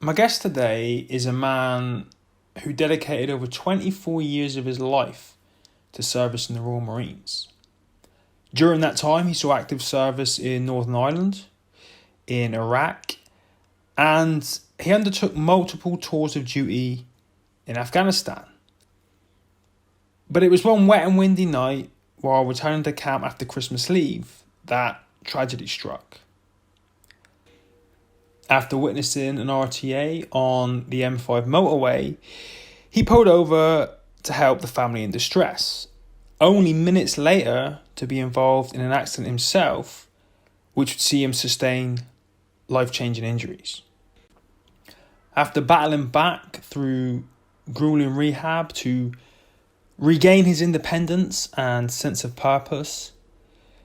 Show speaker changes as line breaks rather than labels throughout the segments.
My guest today is a man who dedicated over 24 years of his life to service in the Royal Marines. During that time, he saw active service in Northern Ireland, in Iraq, and he undertook multiple tours of duty in Afghanistan. But it was one wet and windy night while returning to camp after Christmas leave that tragedy struck. After witnessing an RTA on the M5 motorway, he pulled over to help the family in distress, only minutes later to be involved in an accident himself, which would see him sustain life-changing injuries. After battling back through grueling rehab to regain his independence and sense of purpose,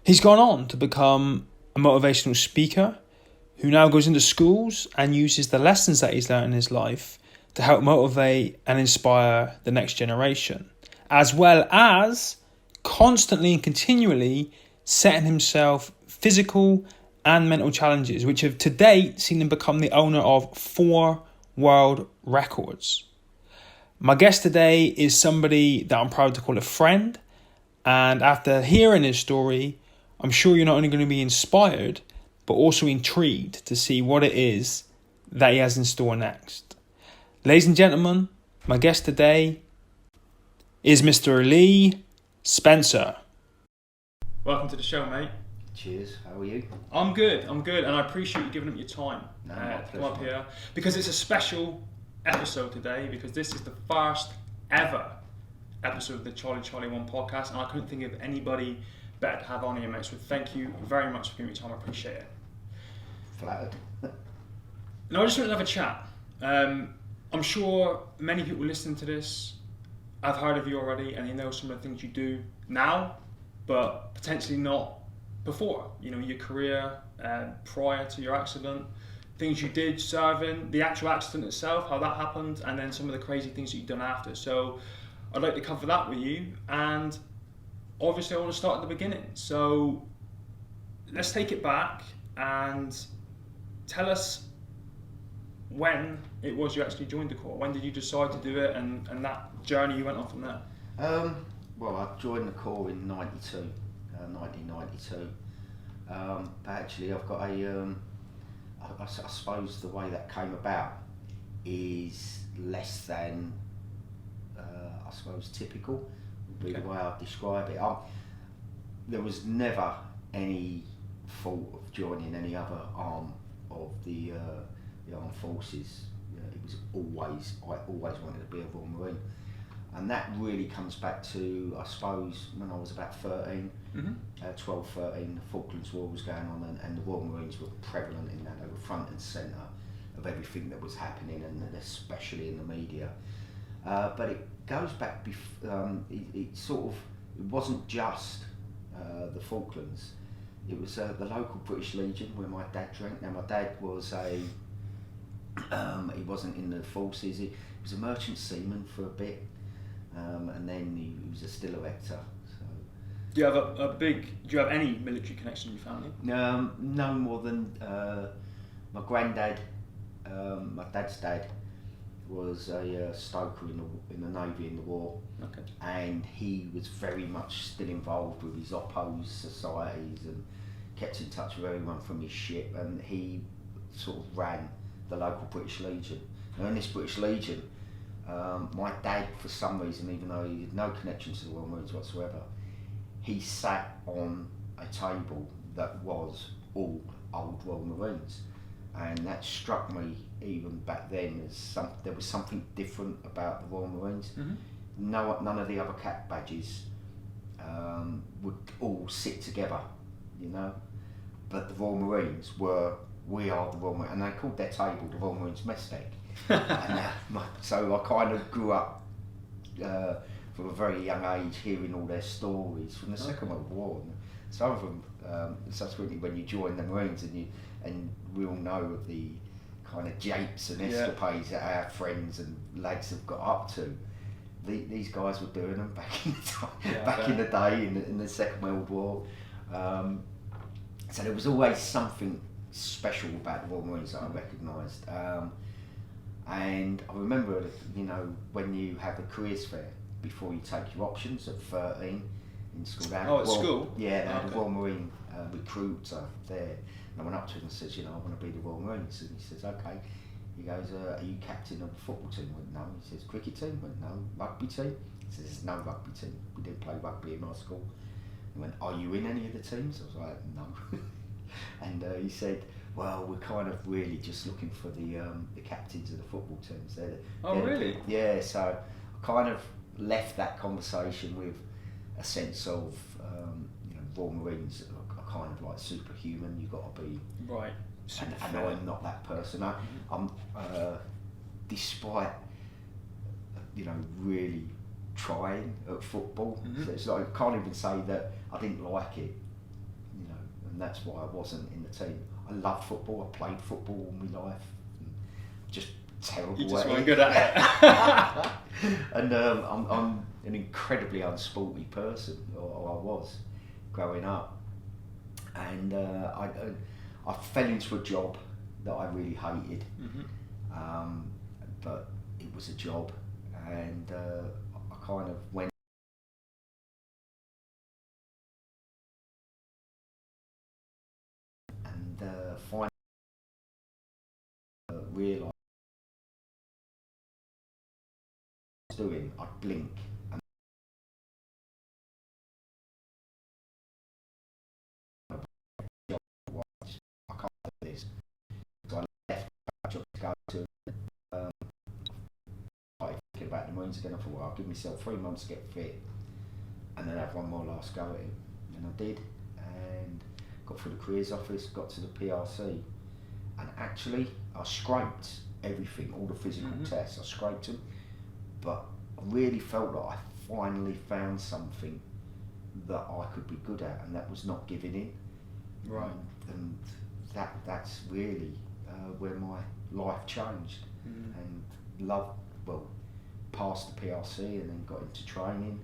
he's gone on to become a motivational speaker who now goes into schools and uses the lessons that he's learned in his life to help motivate and inspire the next generation, as well as constantly and continually setting himself physical and mental challenges, which have to date seen him become the owner of 4 world records. My guest today is somebody that I'm proud to call a friend, and after hearing his story, I'm sure you're not only going to be inspired, but also intrigued to see what it is that he has in store next. Ladies and gentlemen, my guest today is Mr. Lee Spencer. Welcome to the show, mate.
Cheers, how are you?
I'm good, and I appreciate you giving up your time to come up here, because it's a special episode today, because this is the first ever episode of the Charlie 1 podcast, and I couldn't think of anybody better to have on here, mate, so thank you very much for giving me time, I appreciate it.
Flattered.
Now I just want to have a chat. I'm sure many people listening to this have heard of you already, and they know some of the things you do now, but potentially not before. You know, your career prior to your accident, things you did serving, the actual accident itself, how that happened, and then some of the crazy things that you've done after. So I'd like to cover that with you, and obviously I want to start at the beginning. So let's take it back and tell us when it was you actually joined the Corps. When did you decide to do it, and that journey you went on from there?
Well, I joined the Corps in 1992. But actually I've got a, I suppose the way that came about is less than, I suppose, typical, would be the way I'd describe it. There was never any thought of joining any other arm of the armed forces. It was always, I always wanted to be a Royal Marine, and that really comes back to, I suppose, when I was about 13, 12, 13, the Falklands War was going on, and the Royal Marines were prevalent in that. They were front and centre of everything that was happening, and especially in the media. But it goes back, it wasn't just the Falklands. It was the local British Legion where my dad drank. Now my dad was he wasn't in the forces, he was a merchant seaman for a bit, and then he was a still erector. So.
Do you have do you have any military connection in your family?
No more than my granddad, my dad's dad, was a stoker in the Navy in the war.
Okay.
And he was very much still involved with his oppos societies and kept in touch with everyone from his ship, and he sort of ran the local British Legion. Now in this British Legion, my dad, for some reason, even though he had no connection to the Royal Marines whatsoever, he sat on a table that was all old Royal Marines, and that struck me even back then as there was something different about the Royal Marines. None of the other cap badges would all sit together, you know, but the Royal Marines we are the Royal Marines, and they called their table the Royal Marines mess deck. So I kind of grew up from a very young age hearing all their stories from the Second World War. And some of them, subsequently when you join the Marines, and we all know of the kind of japes and escapades that our friends and lads have got up to. These guys were doing them back in the time, in the day in the Second World War. So there was always something special about the Royal Marines that I recognised. And I remember, you know, when you have the careers fair before you take your options at 13 in school.
At school?
Yeah, they had a Royal Marine recruiter there. And I went up to him and says, you know, I want to be the Royal Marines. And he says, okay. He goes, are you captain of the football team? I went, no. He says, cricket team? I went, no. Rugby team? He says, there's no rugby team. We didn't play rugby in my school. He went, are you in any of the teams? I was like, no. And he said, well, we're kind of really just looking for the captains of the football teams.
They're really?
Yeah, so I kind of left that conversation with a sense of, you know, Royal Marines are kind of like superhuman. You've got to be...
Right.
And I'm not that person. I'm despite, you know, really trying at football. So it's like I can't even say that I didn't like it, you know, and that's why I wasn't in the team. I love football. I played football all my life. And just terrible.
You just weren't good at it.
And I'm an incredibly unsporty person, or I was growing up, and I fell into a job that I really hated, but it was a job, and I kind of went and finally realised what I was doing. I'd blink and I can't do this. So I left that job to go to thinking about the Marines again. I thought, well, I'll give myself 3 months to get fit and then have one more last go at it. And I did, and got through the careers office, got to the PRC, and actually I scraped everything, all the physical tests, I scraped them, but I really felt like I finally found something that I could be good at, and that was not giving in.
Right.
And that's really where my life changed, and passed the PRC and then got into training.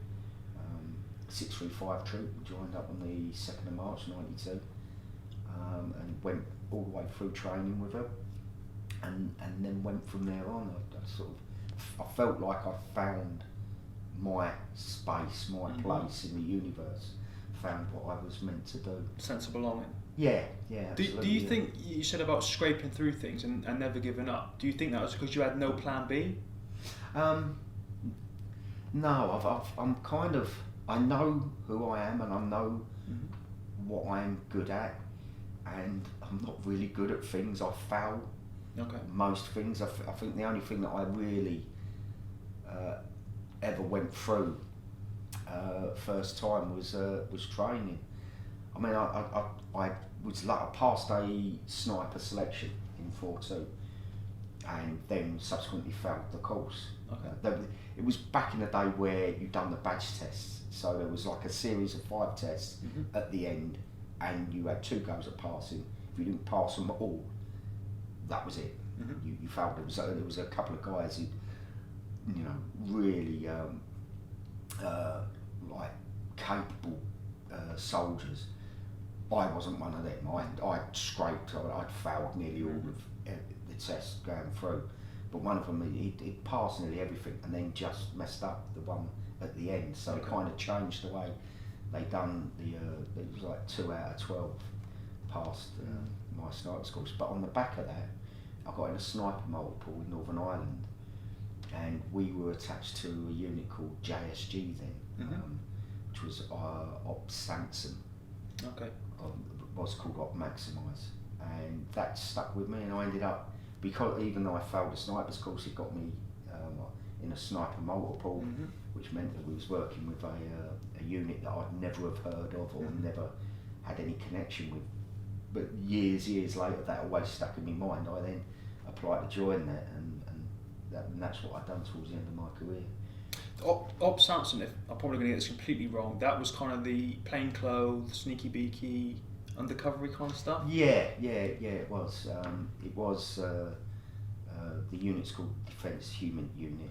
635 troop, joined up on the 2nd of March 92, and went all the way through training with her, and then went from there on. I felt like I found my space, my place in the universe, found what I was meant to do.
Sense of belonging.
Yeah, absolutely.
Do you think, you said about scraping through things and never giving up, do you think that was because you had no plan B?
No, I'm kind of, I know who I am and I know what I'm good at, and I'm not really good at things. I fail most things. I think the only thing that I really ever went through first time was training. I mean, I was like, I passed a sniper selection in 4-2 and then subsequently failed the course. It was back in the day where you'd done the badge tests, so there was like a series of 5 tests at the end, and you had 2 goes at passing. If you didn't pass them all, that was it. You failed. There was a couple of guys who, you know, really like capable soldiers. I wasn't one of them. I'd scraped. I'd failed nearly all of the tests going through. But one of them, he'd passed nearly everything and then just messed up the one at the end. So it kind of changed the way they done it was like 2 out of 12 passed my sniper's course. But on the back of that, I got in a sniper multiple in Northern Ireland, and we were attached to a unit called JSG then, which was Op Sanson. Was called Op Maximise, and that stuck with me, and I ended up, because even though I failed the sniper's course, it got me in a sniper multiple, which meant that we was working with a unit that I'd never have heard of or never had any connection with. But years later, that always stuck in my mind. I then applied to join that, and that's what I'd done towards the end of my career.
Op Samson, if I'm probably going to get this completely wrong, that was kind of the plain clothes, sneaky beaky, undercovery kind of stuff?
Yeah, it was. The unit's called Defence Human Unit.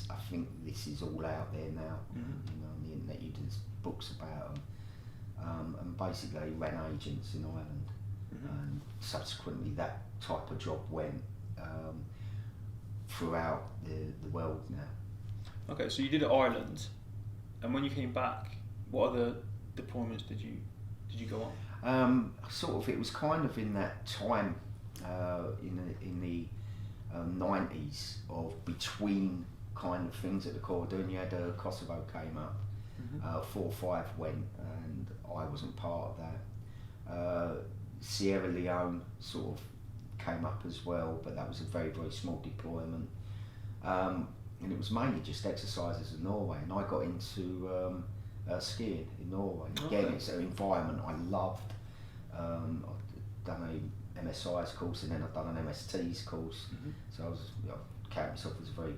I think this is all out there now. You know, on the internet, there's books about them. And basically, they ran agents in Ireland, and subsequently, that type of job went. throughout the world now.
Okay, so you did it Ireland, and when you came back, what other deployments did you go on?
Sort of, it was kind of in that time in the 90s of between kind of things that the Corps were doing. You had Kosovo came up, 4 or 5 went, and I wasn't part of that. Sierra Leone sort of came up as well, but that was a very, very small deployment. And it was mainly just exercises in Norway, and I got into skiing in Norway. Again, it's an environment I loved. I've done a MSI's course, and then I've done an MST's course. So I was, count myself as a very,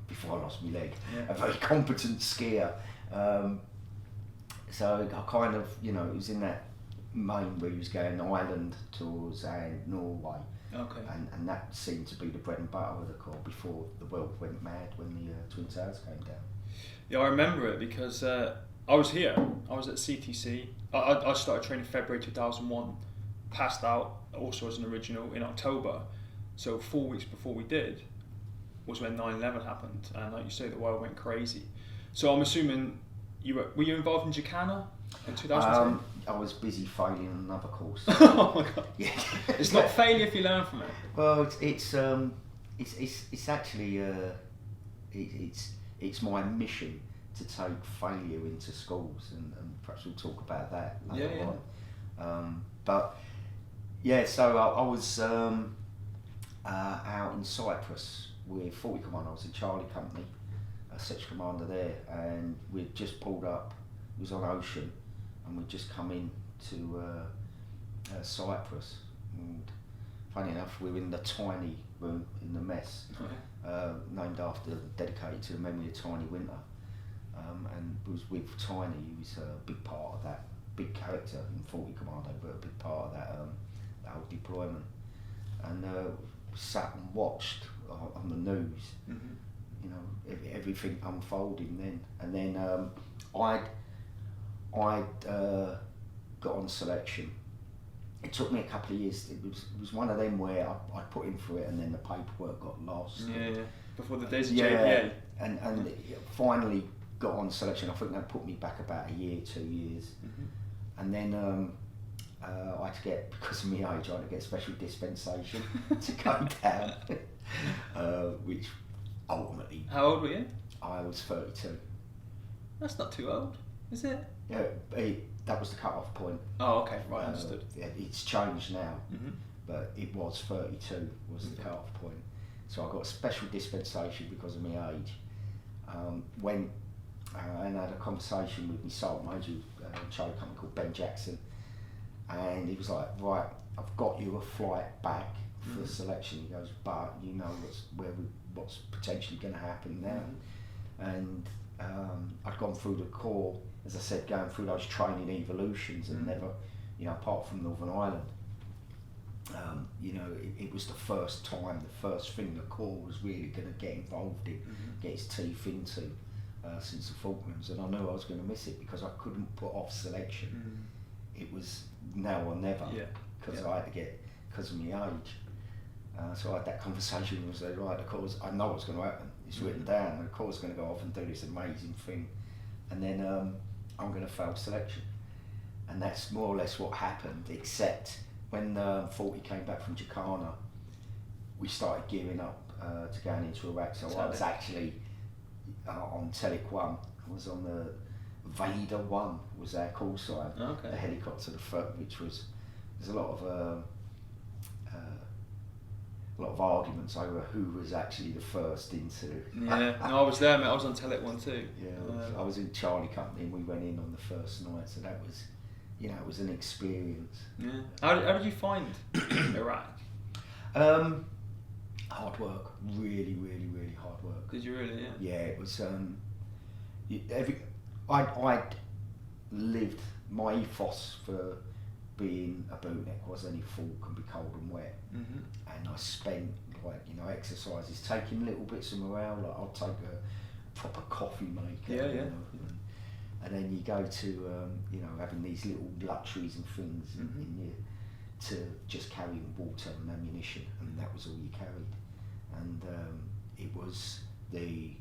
before I lost my leg, a very competent skier. So I kind of, it was in that main where he was going Ireland tours and Norway.
Okay.
And that seemed to be the bread and butter of the Corps before the world went mad when the Twin Towers came down.
Yeah, I remember it because I was here. I was at CTC. I started training February 2001, passed out also as an original in October. So 4 weeks before we did was when 9/11 happened, and like you say, the world went crazy. So I'm assuming were you involved in Jacana in 2010?
I was busy failing another course.
Oh my god!
Yeah,
it's not failure if you learn from it.
Well, it's actually it's my mission to take failure into schools, and perhaps we'll talk about that later on. But yeah, so I was out in Cyprus with 40 Commando. I was in Charlie Company, a section commander there, and we'd just pulled up. It was on Ocean, and we'd just come in to Cyprus. And funny enough, we were in the tiny room in the mess, named after, dedicated to the memory of Tiny Winter. And it was with Tiny, he was a big part of that, big character in 40 Commando, but a big part of that whole deployment. And sat and watched on the news, everything unfolding then. And then I'd got on selection. It took me a couple of years. It was one of them where I put in for it, and then the paperwork got lost.
Yeah. Before the days of JPA.
And finally got on selection. I think that put me back about a year, 2 years. And then I had to get, because of my age, I had to get special dispensation to go down, which ultimately...
How old were you?
I was 32.
That's not too old, is it?
Yeah, that was the cut-off point.
Oh, okay, right, understood.
Yeah, it's changed now, but it was 32 was the cut-off point. So I got a special dispensation because of my age. Went and had a conversation with my sergeant major, Charlie Company called Ben Jackson, and he was like, right, I've got you a flight back for selection. He goes, but you know what's potentially going to happen now. And I'd gone through the Corps, as I said, going through those training evolutions, and never, apart from Northern Ireland, it was the first time, the first thing the Corps was really going to get involved in, get its teeth into since the Falklands, and I knew I was going to miss it because I couldn't put off selection. It was now or never, because I had to get, because of my age. So I had that conversation and said, right, the Corps, I know what's going to happen. It's written down, and the Corps is going to go off and do this amazing thing, and then I'm going to fail selection. And that's more or less what happened, except when 40 came back from Jacana, we started gearing up to going into Iraq. So I was actually on Telic 1, I was on the Vader 1, was our call sign, the helicopter, which was, there's a lot of arguments over who was actually the first into.
Yeah, no, I was there, mate. I was on Telic 1 too.
Yeah, I was in Charlie Company, and we went in on the first night, so that was, it was an experience.
Yeah. How did you find Iraq?
Hard work, really, really, really hard work.
Did you really? Yeah.
Yeah, it was. I'd lived my ethos for being a bootneck was any fall can be cold and wet, and I spent exercises, taking little bits of morale. Like I'll take a proper coffee maker, and then you go to having these little luxuries and things in you to just carrying water and ammunition, and that was all you carried. And it was the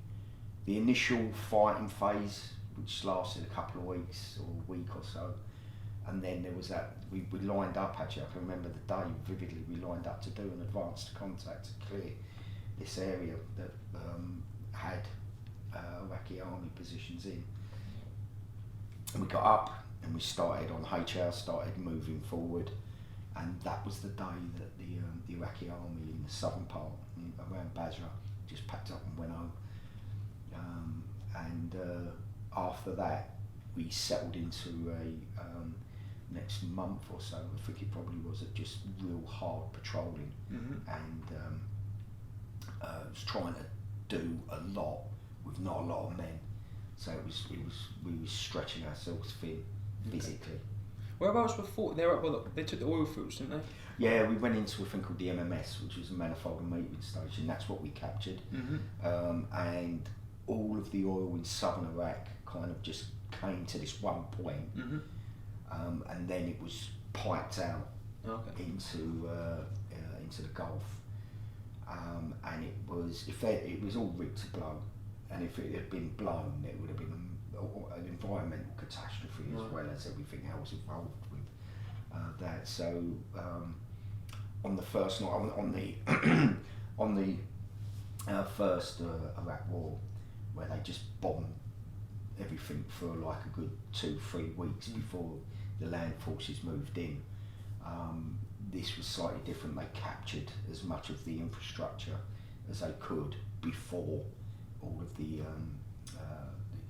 initial fighting phase, which lasted a couple of weeks or a week or so, and then there was that we lined up. Actually, I can remember the day vividly. We lined up to do an advanced contact to clear this area that had Iraqi army positions in. And we got up and we started on HR, started moving forward, and that was the day that the Iraqi army in the southern part, around Basra, just packed up and went home. And after that, we settled into a next month or so. I think it probably was just real hard patrolling, and was trying to do a lot with not a lot of men. So we were stretching ourselves thin physically.
Whereabouts before they took the oil fields, didn't they?
Yeah, we went into a thing called the MMS, which was a manifold and metering station. That's what we captured, and all of the oil in southern Iraq kind of just came to this one point, and then it was piped out into the Gulf, and it was all rigged to blow, and if it had been blown, it would have been an environmental catastrophe as well as everything else involved with that. So on the first night, on the first Iraq War, where they just bombed everything for like a good 2-3 weeks before the land forces moved in. This was slightly different. They captured as much of the infrastructure as they could before all of the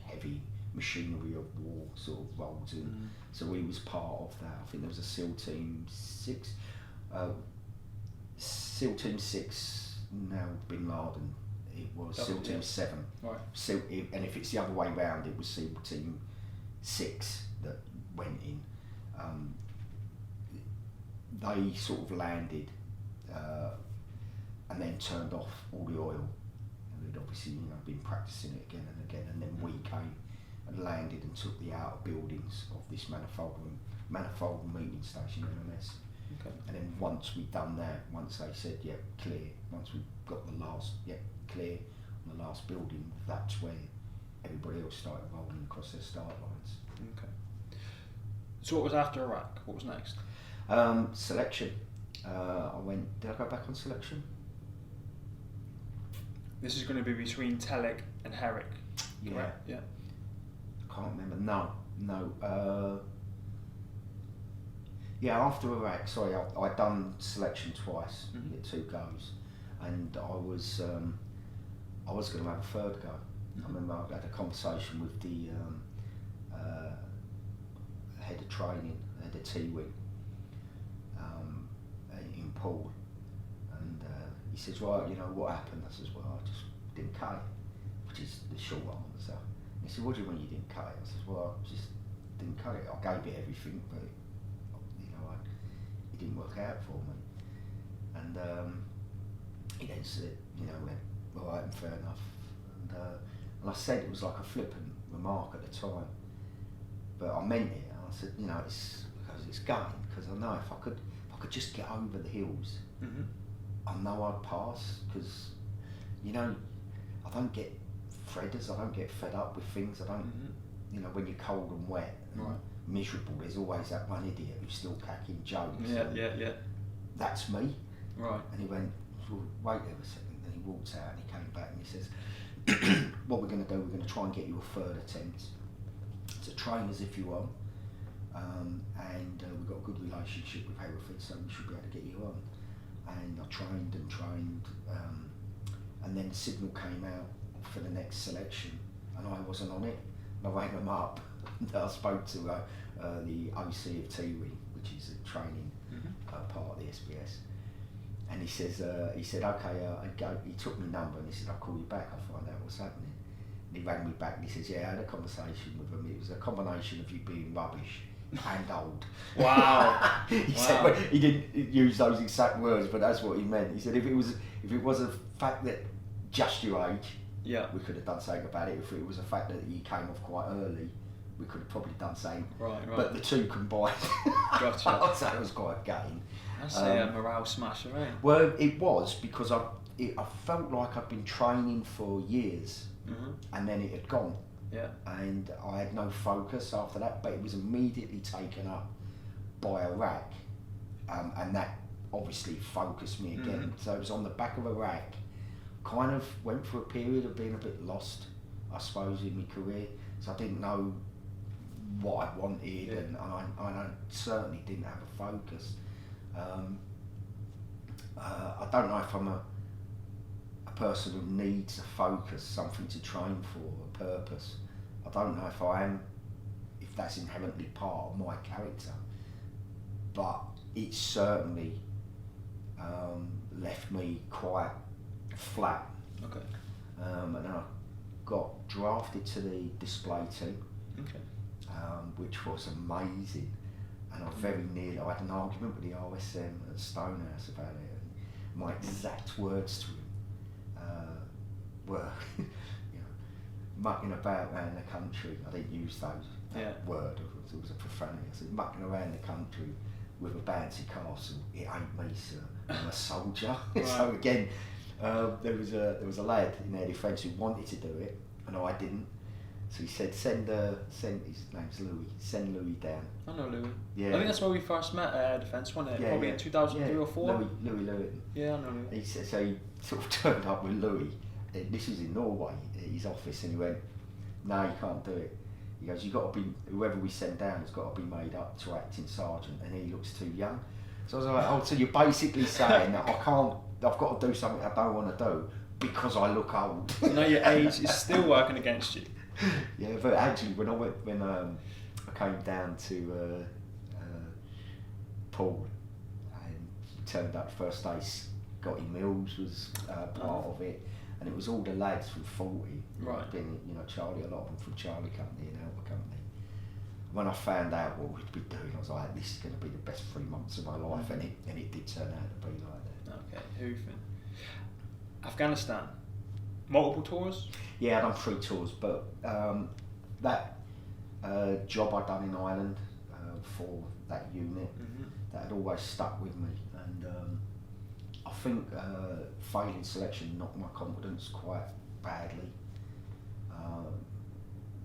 heavy machinery of war sort of rolled in. So we was part of that. I think there was a SEAL Team 6. SEAL Team 6 now Bin Laden. It was SEAL Team 7.
Right.
And if it's the other way round, it was SEAL Team 6 that went in. They sort of landed and then turned off all the oil. And they'd obviously been practicing it again and again. And then we came and landed and took the outer buildings of this manifold and metering station, MMS.
Okay.
And then once we'd done that, once they said, yep, clear, once we got the last, yep, clear on the last building, that's when everybody else started rolling across their start lines.
Okay. So what was after Iraq? What was next?
Selection. Did I go back on selection?
This is going to be between Telek and Herrick.
Yeah.
Correct? Yeah.
I can't remember. No. Yeah, after Iraq, sorry, I'd done selection twice, get 2 goes, and I was going to have a third go. I remember I had a conversation with the head of training, head of T-Wing, in Poole, and he says, right, what happened? I says, well, I just didn't cut it, which is the short answer. He said, what do you mean you didn't cut it? I says, well, I just didn't cut it. I gave it everything, but it didn't work out for me. And he then said, went, all right, fair enough. And I said it was like a flippant remark at the time, but I meant it. I said, it's because it's going, because I know if I could just get over the hills, I know I'd pass, because I don't get fredders, I don't get fed up with things. I don't, when you're cold and wet and miserable, there's always that one idiot who's still cracking jokes.
Yeah.
That's me.
Right.
And he went, well, wait there a second. Then he walked out and he came back and he says, what we're going to do, we're going to try and get you a third attempt to train as if you want. And we've got a good relationship with Hereford, so we should be able to get you on. And I trained, and then the signal came out for the next selection, and I wasn't on it. And I rang them up. I spoke to the OC of T-Wing, which is a training part of the SBS, and he said, okay, he took my number and he said, I'll call you back, I'll find out what's happening. And he rang me back and he says, yeah, I had a conversation with him. It was a combination of you being rubbish and old.
Wow.
Said, well, he didn't use those exact words, but that's what he meant. He said if it was a fact that just your age, we could have done something about it. If it was a fact that you came off quite early, we could have probably done something.
Right.
But the two combined,
Gotcha.
so it was quite gutting.
That's a morale smasher, right?
Well, it was, because I felt like I'd been training for years, and then it had gone.
Yeah.
And I had no focus after that, but it was immediately taken up by Iraq, and that obviously focused me again. So it was on the back of Iraq. Kind of went through a period of being a bit lost, I suppose, in my career. So I didn't know what I wanted, and I certainly didn't have a focus. I don't know if I'm a person who needs a focus, something to train for, a purpose. I don't know if I am, if that's inherently part of my character, but it certainly left me quite flat.
Okay.
And I got drafted to the display team, which was amazing. And I very nearly, I had an argument with the RSM at Stonehouse about it. And my exact words to him were, mucking about around the country. I didn't use that word, it was a profanity. I said, mucking around the country with a bouncy castle, it ain't me, sir. I'm a soldier. Right. So again, there was a lad in their defence who wanted to do it, and I didn't. So he said, send his name's Louis, send Louis down.
I know Louis.
Yeah.
I think that's where we first met at Air Defence, wasn't it? Probably in 2003 or 4.
Louis Lewin.
Yeah, I know Louis.
He said, so he sort of turned up with Louis. This was in Norway, at his office, and he went, no, you can't do it. He goes, you got to be, whoever we send down has got to be made up to acting sergeant, and he looks too young. So I was like, oh, so you're basically saying that I've got to do something I don't want to do because I look old.
So now your age is still working against you.
Yeah, but actually, when I came down to Paul, and turned up first day, Scotty Mills was part of it, and it was all the lads from 40.
Right.
Been, Charlie, a lot of them from Charlie Company and Alpha Company. When I found out what we'd be doing, I was like, this is going to be the best 3 months of my life, and it did turn out to be like that.
Okay, hoofing. Afghanistan, multiple tours?
Yeah, I've done 3 tours, but that job I'd done in Ireland for that unit, that had always stuck with me, and I think failing selection knocked my confidence quite badly,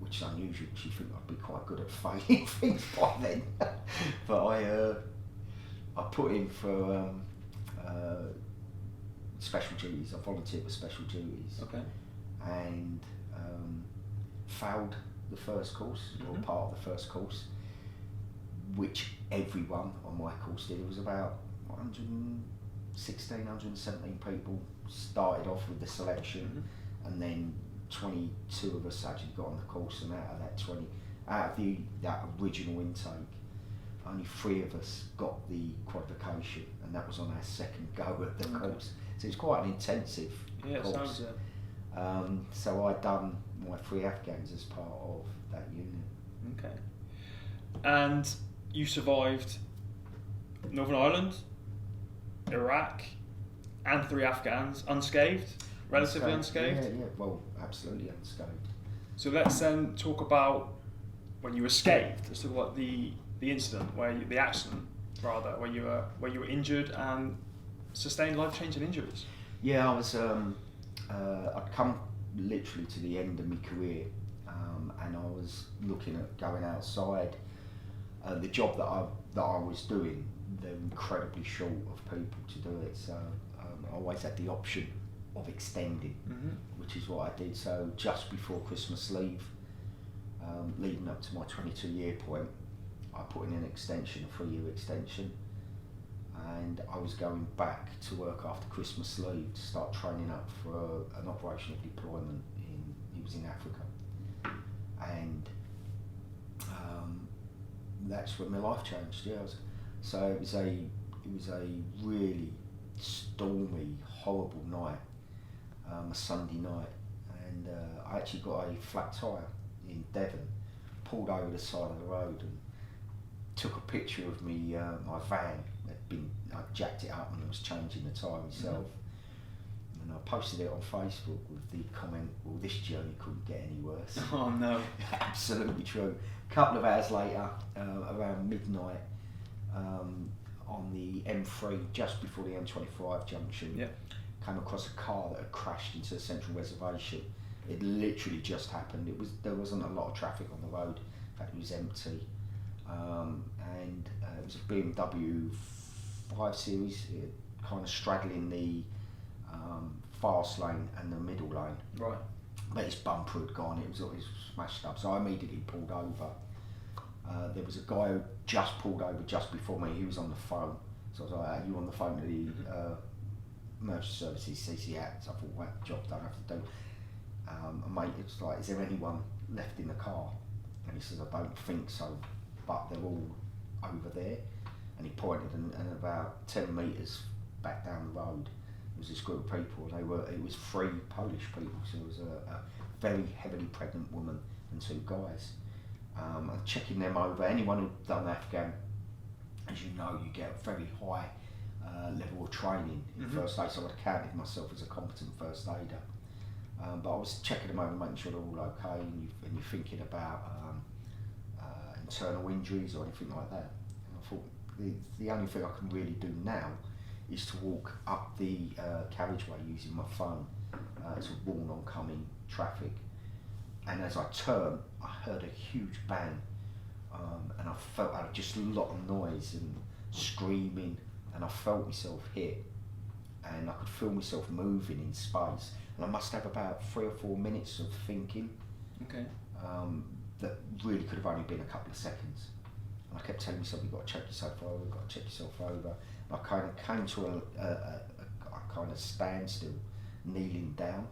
which is unusual because you think I'd be quite good at failing things by then. But I put in for special duties. I volunteered for special duties.
Okay. And
failed the first course, or part of the first course, which everyone on my course did. It was about 116, 117 people started off with the selection, and then 22 of us actually got on the course, and out of that 20, out of that original intake, only 3 of us got the qualification, and that was on our second go at the course. So it's quite an intensive course.
Sounds it.
So I'd done my 3 Afghans as part of that unit.
Okay. And you survived Northern Ireland, Iraq, and 3 Afghans unscathed, relatively unscathed?
Yeah, well, absolutely unscathed.
So let's then talk about when you escaped. Let's talk about the incident, the accident rather, where you were injured and sustained life-changing injuries.
Yeah, I was. I'd come literally to the end of my career, and I was looking at going outside. The job that I was doing, they're incredibly short of people to do it, so I always had the option of extending, which is what I did. So just before Christmas leave, leading up to my 22-year point, I put in an extension, a 3-year extension, and I was going back to work after Christmas leave to start training up for an operational deployment it was in Africa, and that's when my life changed. Yeah, so it was a really stormy, horrible night, a Sunday night, and I actually got a flat tyre in Devon, pulled over the side of the road and took a picture of me, my van. I jacked it up and I was changing the tyre myself, and I posted it on Facebook with the comment, well, this journey couldn't get any worse.
Oh no.
Absolutely true. A couple of hours later, around midnight, on the M3, just before the M25 junction, came across a car that had crashed into the central reservation. It literally just happened. There wasn't a lot of traffic on the road. In fact, it was empty. And it was a BMW 5 Series, kind of straddling the fast lane and the middle lane.
Right.
But his bumper had gone. It was smashed up. So I immediately pulled over. There was a guy who just pulled over just before me. He was on the phone. So I was like, "Are you on the phone to the emergency services, CC Act?" I thought, "Well, job done, I have to do." And mate, it's like, "Is there anyone left in the car?" And he says, "I don't think so, but they're all over there." And he pointed, and about 10 metres back down the road was this group of people. It was 3 Polish people, so it was a very heavily pregnant woman and 2 guys. And checking them over, anyone who'd done Afghan, as you know, you get a very high level of training in first aid, so I'd counted myself as a competent first aider. But I was checking them over, making sure they're all okay, and you're thinking about internal injuries or anything like that. And I thought, the only thing I can really do now is to walk up the carriageway using my phone to warn oncoming traffic. And as I turned, I heard a huge bang, and I felt just a lot of noise and screaming, and I felt myself hit, and I could feel myself moving in space. And I must have about 3 or 4 minutes of thinking.
Okay.
That really could have only been a couple of seconds. And I kept telling myself, "You've got to check yourself over, you've got to check yourself over." And I kind of came to a kind of standstill, kneeling down.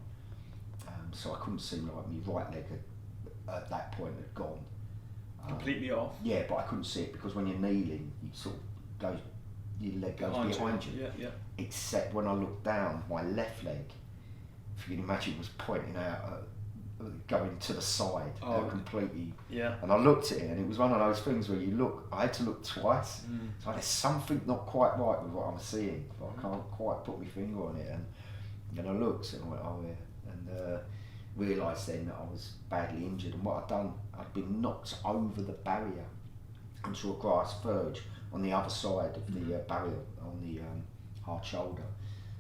So I couldn't see, like, my right leg at that point had gone.
Completely off?
Yeah, but I couldn't see it because when you're kneeling, you sort of go, your leg goes behind you.
Yeah.
Except when I looked down, my left leg, if you can imagine, was pointing out, going to the side, completely.
Yeah.
And I looked at it, and it was one of those things where I had to look twice. So there's something not quite right with what I'm seeing, but I can't quite put my finger on it. And I looked, and I went, "Oh yeah," and realised then that I was badly injured. And what I'd done, I'd been knocked over the barrier onto a grass verge on the other side of the barrier on the hard shoulder.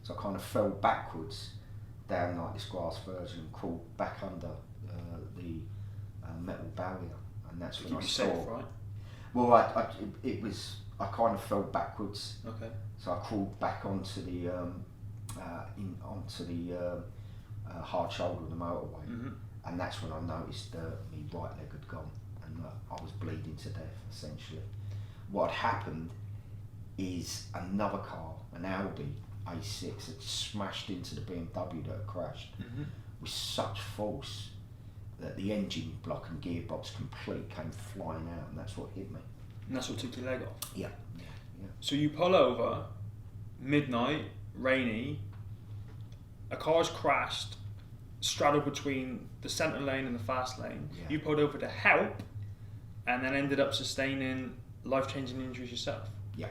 So I kind of fell backwards down like this grass verge and crawled back under the metal barrier, and that's when I saw.
Safe, right?
Well, I kind of fell backwards.
Okay.
So I crawled back onto the hard shoulder of the motorway, and that's when I noticed that my right leg had gone, and I was bleeding to death essentially. What had happened is another car, an Audi A6, had smashed into the BMW that had crashed with such force that the engine block and gearbox complete came flying out, and that's what hit me.
And that's what took your leg off?
Yeah.
So you pull over, midnight, rainy, a car's crashed, straddled between the centre lane and the fast lane.
Yeah.
You pulled over to help, and then ended up sustaining life-changing injuries yourself.
Yeah.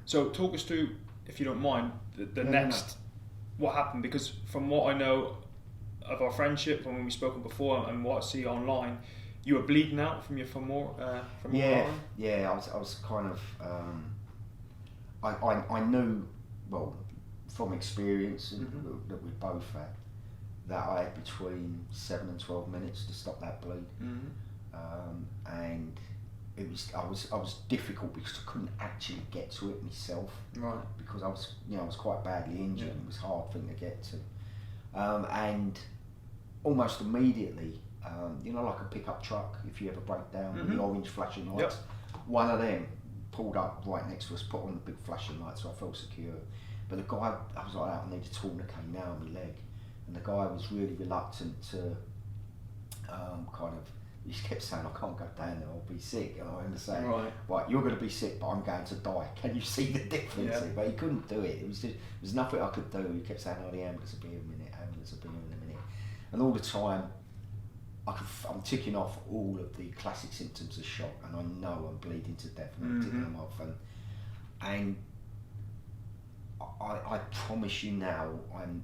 So talk us through, if you don't mind, the next, what happened, because from what I know of our friendship, from when we've spoken before and what I see online, you were bleeding out from your femoral arm?
Yeah, I was kind of, I knew, well, from experience that we both had, that I had between 7 and 12 minutes to stop that bleed. And I was difficult because I couldn't actually get to it myself.
Right.
Because I was quite badly injured. And it was a hard thing to get to. And almost immediately, like a pickup truck, if you ever break down, with the orange flashing lights, one of them pulled up right next to us, put on the big flashing lights, so I felt secure. But the guy, I was like, I need a tourniquet now on my leg. And the guy was really reluctant to he kept saying, "I can't go down there, I'll be sick." And I remember saying, right, you're going to be sick, but I'm going to die. Can you see the difference? Yeah. But he couldn't do it. There was nothing I could do. He kept saying, "Oh, the ambulance will be here in a minute, ambulance will be here in a minute." And all the time, I'm ticking off all of the classic symptoms of shock, and I know I'm bleeding to death, and I'm ticking them off. And I promise you now, I'm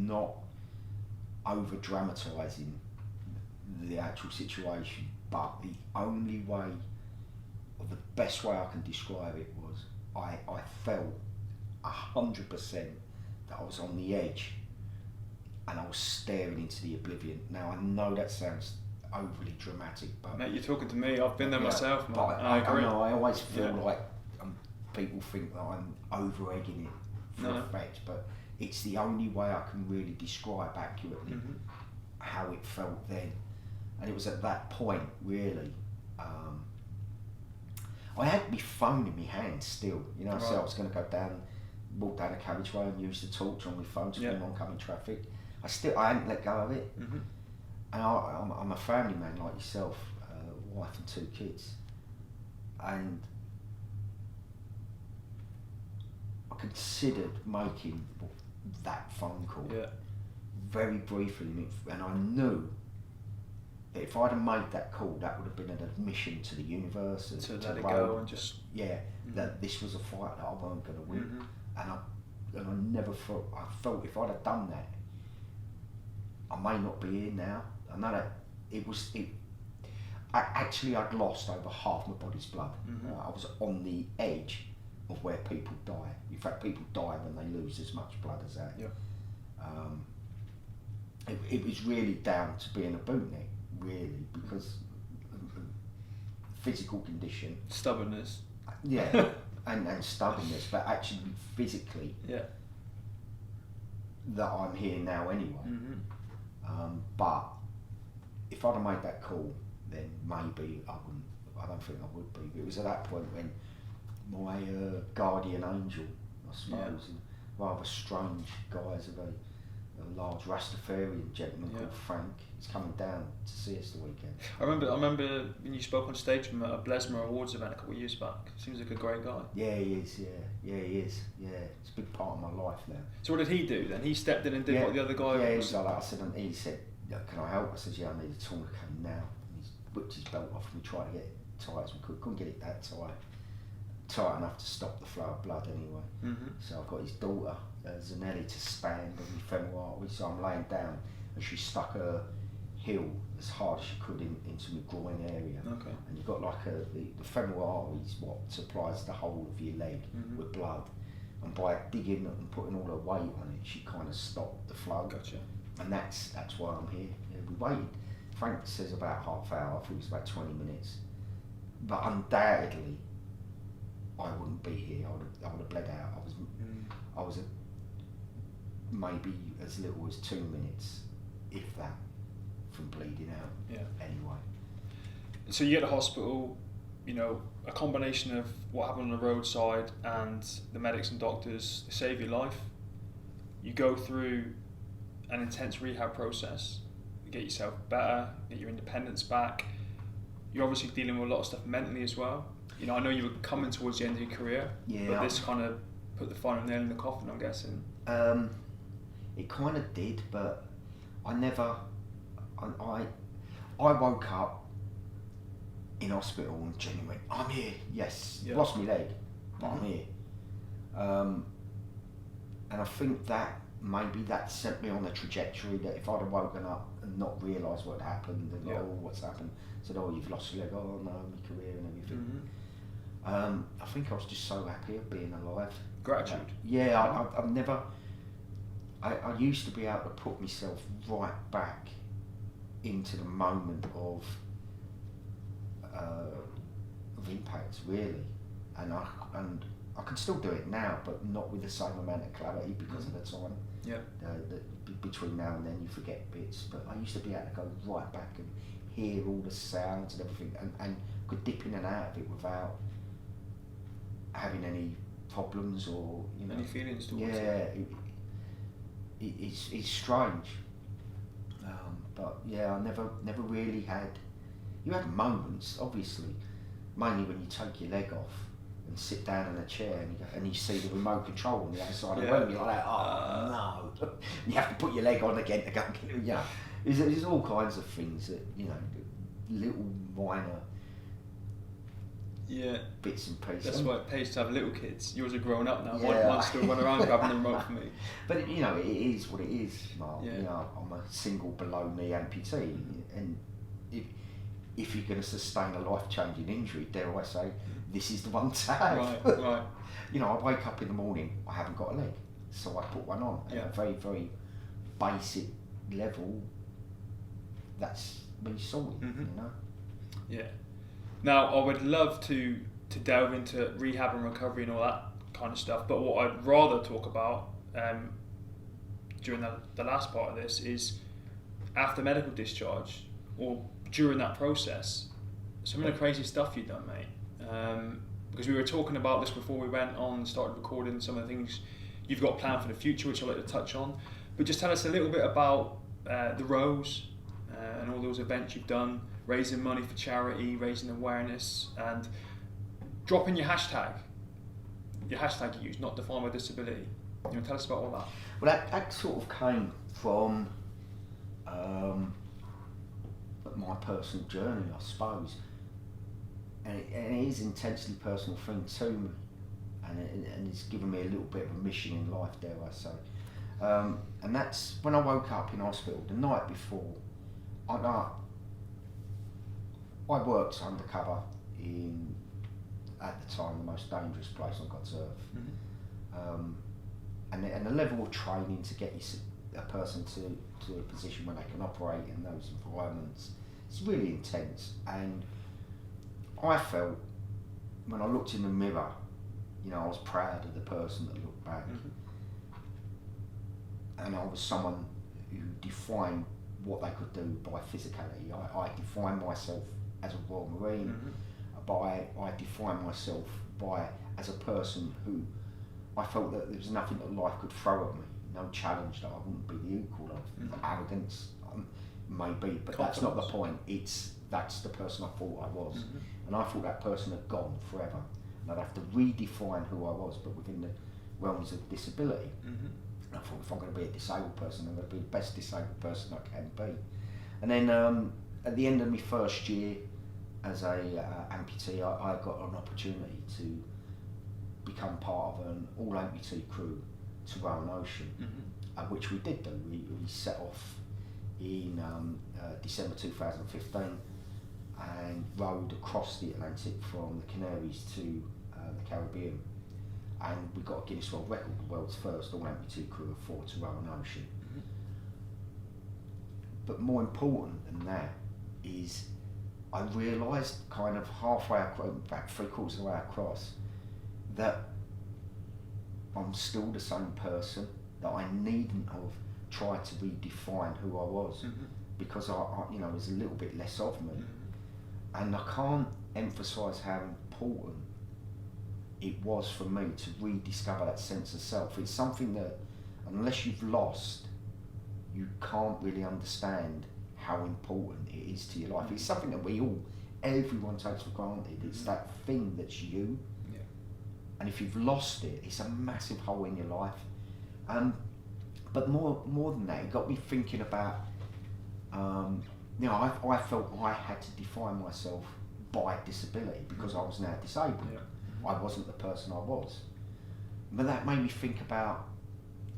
not over dramatising the actual situation, but the only way, or the best way I can describe it, was I felt 100% that I was on the edge and I was staring into the oblivion. Now I know that sounds overly dramatic, but
mate, you're talking to me. I've been there myself, man.
But
I agree.
know I always feel like people think that I'm over egging it for effect, but it's the only way I can really describe accurately how it felt then. And it was at that point, really. I had my phone in my hand still. You know, so I was going to walk down the carriageway and use the torch on my phone to film oncoming traffic. I hadn't let go of it. And I'm a family man like yourself, wife and 2 kids. And I considered making that phone call very briefly, and I knew that if I'd have made that call, that would have been an admission to the universe
to let it go and just
that this was a fight that I weren't going to win, and I never thought. I felt if I'd have done that, I may not be here now. I know that I'd lost over half my body's blood. I was on the edge of where people die. In fact, people die when they lose as much blood as that. It was really down to being a bootneck, really, because physical condition,
stubbornness,
and stubbornness, but actually physically, that I'm here now anyway. But if I'd have made that call, then maybe I wouldn't. I don't think I would be. But it was at that point when my guardian angel, I suppose, and rather strange guy, is a very large Rastafarian gentleman called Frank. He's coming down to see us the weekend.
I remember when you spoke on stage from a Blesma Awards event a couple of years back. Seems like a great guy.
Yeah, he is. Yeah, he is. Yeah, it's a big part of my life now.
So what did he do then? He stepped in and did what the other guy.
Yeah, he was like that. I said, and he said, "Can I help?" I said, "Yeah, I need a tourniquet now." And he's whipped his belt off, and we tried to get it tight as we could. Couldn't get it that tight enough to stop the flow of blood anyway. So I've got his daughter, Zanelli, to span with my femoral artery. So I'm laying down, and she stuck her heel as hard as she could into my groin area.
Okay.
And you've got like the femoral artery is what supplies the whole of your leg with blood. And by digging and putting all her weight on it, she kind of stopped the flow.
Gotcha.
And that's why I'm here. Yeah, we waited. Frank says about half hour. I think it was about 20 minutes. But undoubtedly, I wouldn't be here. I would have bled out. I was maybe as little as 2 minutes, if that, from bleeding out.
Yeah.
Anyway.
So you get to hospital. You know, a combination of what happened on the roadside and the medics and doctors, they save your life. You go through an intense rehab process. You get yourself better. Get your independence back. You're obviously dealing with a lot of stuff mentally as well. You know, I know you were coming towards the end of your career, but this kind of put the final nail in the coffin, I'm guessing.
It kind of did, but I never. I woke up in hospital and genuinely went, "I'm here. Yes, lost my leg, but I'm here." And I think that maybe that set me on a trajectory that if I'd have woken up and not realised what had happened and what's happened, said, "Oh, you've lost your leg. Oh no, my career and everything." I think I was just so happy of being alive.
Gratitude.
I've never. I used to be able to put myself right back into the moment of impact, really, and I can still do it now, but not with the same amount of clarity because of the time. Between now and then, you forget bits, but I used to be able to go right back and hear all the sounds and everything, and could dip in and out of it without having any problems or
any feelings towards it.
It's strange, but I never really had. You had moments, obviously, mainly when you take your leg off and sit down in a chair and you see the remote control on the other side of the room. You're like, oh no! You have to put your leg on again to go and get it. There's all kinds of things that little minor. Bits and pieces.
That's why it pays to have little kids. Yours are grown up now. One still run around grabbing the remote for me.
But it is what it is, Mark. I'm a single below knee amputee, and if you're going to sustain a life-changing injury, dare I say, this is the one to have.
Right.
I wake up in the morning, I haven't got a leg. so I put one on.
Yeah.
At a very, very basic level, that's me sorted,
Mm-hmm.
you know?
Yeah. Now, I would love to delve into rehab and recovery and all that kind of stuff, but what I'd rather talk about during the last part of this is after medical discharge, or during that process, some of the crazy stuff you've done, mate. Because we were talking about this before we went on and started recording some of the things you've got planned for the future, which I'd like to touch on. But just tell us a little bit about the Rose and all those events you've done, raising money for charity, raising awareness, and dropping your hashtag you use, not defined by disability. You know, tell us about all that.
Well, that sort of came from my personal journey, I suppose, and it is an intensely personal thing to me, and it's given me a little bit of a mission in life, dare I say. And that's when I woke up in hospital the night before. I worked undercover in, at the time, the most dangerous place on God's earth.
Mm-hmm.
And the level of training to get a person to a position where they can operate in those environments, it's really intense. And I felt, when I looked in the mirror, you know, I was proud of the person that looked back.
Mm-hmm.
And I was someone who defined what they could do by physicality. I defined myself as a Royal Marine,
Mm-hmm.
I defined myself as a person who I felt that there was nothing that life could throw at me, no challenge that I wouldn't be the equal of.
Mm-hmm.
Arrogance, maybe, but that's not the point. That's the person I thought I was.
Mm-hmm.
And I thought that person had gone forever. And I'd have to redefine who I was, but within the realms of disability.
Mm-hmm.
I thought, if I'm going to be a disabled person, I'm going to be the best disabled person I can be. And then at the end of my first year as a amputee, I got an opportunity to become part of an all amputee crew to Rowan Ocean,
Mm-hmm.
Which we did do. We set off in December 2015 and rowed across the Atlantic from the Canaries to the Caribbean. And we got a Guinness World Record, the world's first all amputee crew of 4 to Rowan Ocean.
Mm-hmm.
But more important than that is I realised kind of halfway across, about 3/4 of the way across, that I'm still the same person, that I needn't have tried to redefine who I was,
Mm-hmm.
because I you know, there's a little bit less of me.
Mm-hmm.
And I can't emphasise how important it was for me to rediscover that sense of self. It's something that, unless you've lost, you can't really understand how important it is to your life. It's something that everyone takes for granted. It's that thing that's you.
Yeah.
And if you've lost it, it's a massive hole in your life. But more than that, it got me thinking about, you know, I felt I had to define myself by disability because I was now disabled.
Yeah.
I wasn't the person I was. But that made me think about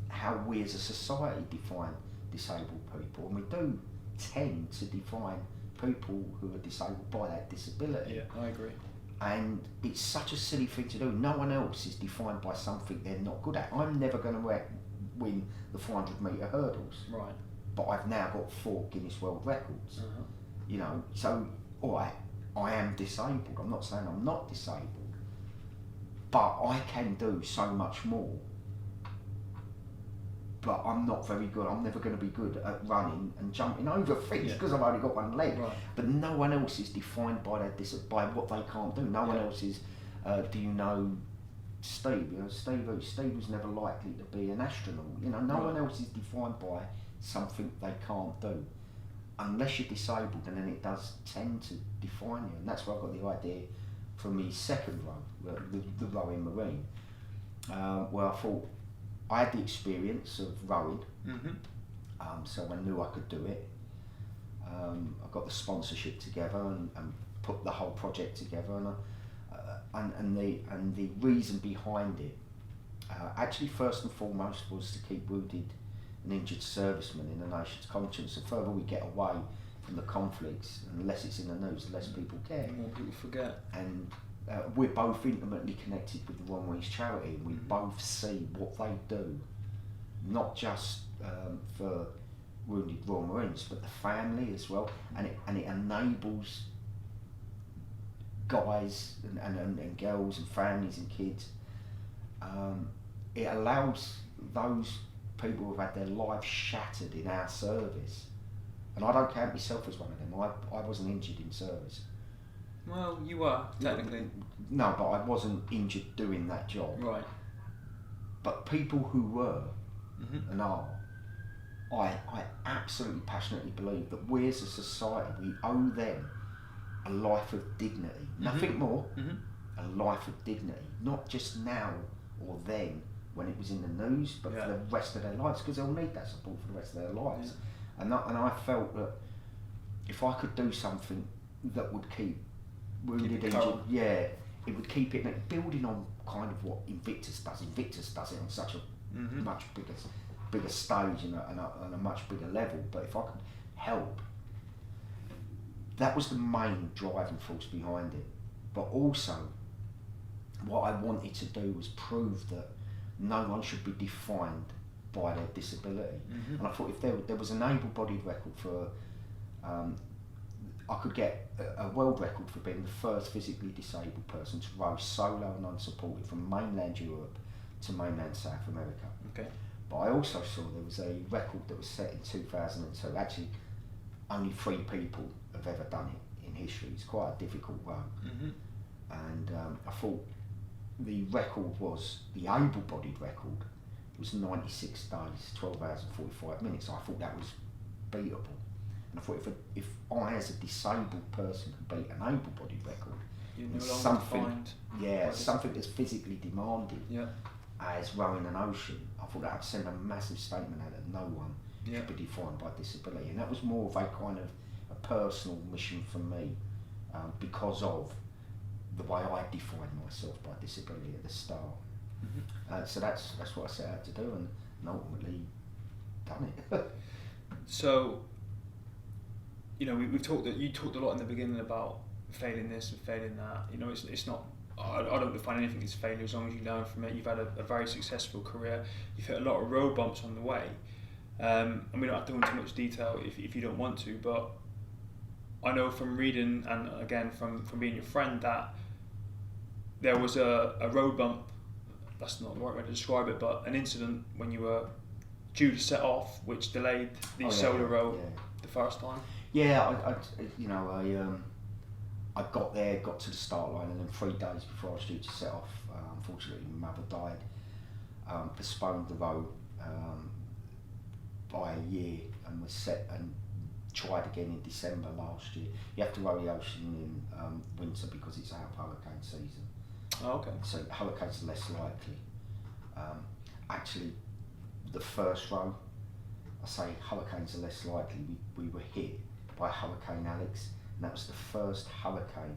how we as a society define disabled people, and we do tend to define people who are disabled by that disability.
Yeah, I agree.
And it's such a silly thing to do. No one else is defined by something they're not good at. I'm never going to win the 400 metre hurdles,
Right.
but I've now got 4 Guinness World Records.
Uh-huh.
You know, so alright, I am disabled. I'm not saying I'm not disabled, but I can do so much more. But I'm not very good. I'm never going to be good at running and jumping over things because I've only got one leg.
Right.
But no one else is defined by by what they can't do. No one else is. Do you know Steve? You know Steve was never likely to be an astronaut. You know, no one else is defined by something they can't do, unless you're disabled, and then it does tend to define you. And that's where I got the idea for my second row, the rowing marine, where I thought I had the experience of rowing, so I knew I could do it. I got the sponsorship together and put the whole project together, and the reason behind it, actually first and foremost, was to keep wounded and injured servicemen in the nation's conscience. The further we get away from the conflicts, and the less it's in the news, the less people care.
The more people forget.
And we're both intimately connected with the Wrong Ways charity, and we both see what they do not just for wounded Royal Marines, but the family as well, and it enables guys and girls and families and kids. It allows those people who've had their lives shattered in our service, and I don't count myself as one of them. I wasn't injured in service.
Well, you were, technically.
No, but I wasn't injured doing that job.
Right.
But people who were
Mm-hmm.
and are, I absolutely passionately believe that we as a society, we owe them a life of dignity. Nothing more. A life of dignity. Not just now or then when it was in the news, but for the rest of their lives, because they'll need that support for the rest of their lives. And I felt that if I could do something that would keep wounded, injured, it would keep it building on kind of what Invictus does. Invictus does it on such a much bigger stage and a much bigger level. But if I could help, that was the main driving force behind it. But also, what I wanted to do was prove that no one should be defined by their disability. And I thought if there was an able-bodied record for, I could get a world record for being the first physically disabled person to row solo and unsupported from mainland Europe to mainland South America.
Okay.
But I also saw there was a record that was set in 2002. Actually, only 3 people have ever done it in history. It's quite a difficult row. And I thought the record was, the able-bodied record was 96 days, 12 hours and 45 minutes. I thought that was beatable. And I thought if I as a disabled person could beat an able-bodied record, something that's physically demanding, as rowing an ocean, I thought that would send a massive statement out that no one should be defined by disability. And that was more of a kind of a personal mission for me, because of the way I defined myself by disability at the start. So that's what I set out to do, and ultimately done it.
So, you know, you talked a lot in the beginning about failing this and failing that. You know, it's not. I don't define anything as failure as long as you learn from it. You've had a very successful career. You've hit a lot of road bumps on the way. And we don't have to go into much detail if you don't want to, but I know from reading and again from being your friend that there was a road bump, that's not the right way to describe it, but an incident when you were due to set off which delayed the solo row the first time. I got there, got to the start line, and then 3 days before I was due to set off, unfortunately my mother died. Postponed the row by a year and was set and tried again in December last year. You have to row the ocean in winter because it's out of hurricane season. Oh, okay.
So hurricanes are less likely. Actually, the first row, I say hurricanes are less likely. We were hit by Hurricane Alex, and that was the first hurricane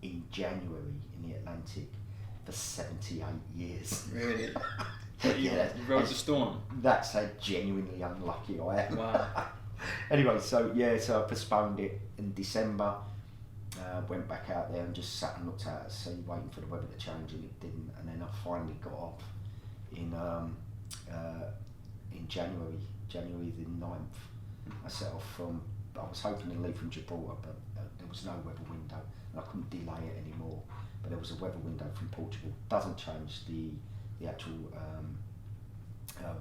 in January in the Atlantic for 78 years.
Really? You rode the storm?
That's how genuinely unlucky I am.
Wow.
Anyway, so I postponed it in December. Went back out there and just sat and looked out at sea, waiting for the weather to change, and it didn't. And then I finally got off in January the 9th. I set off from. I was hoping to leave from Gibraltar, but there was no weather window, and I couldn't delay it anymore. But there was a weather window from Portugal. Doesn't change the actual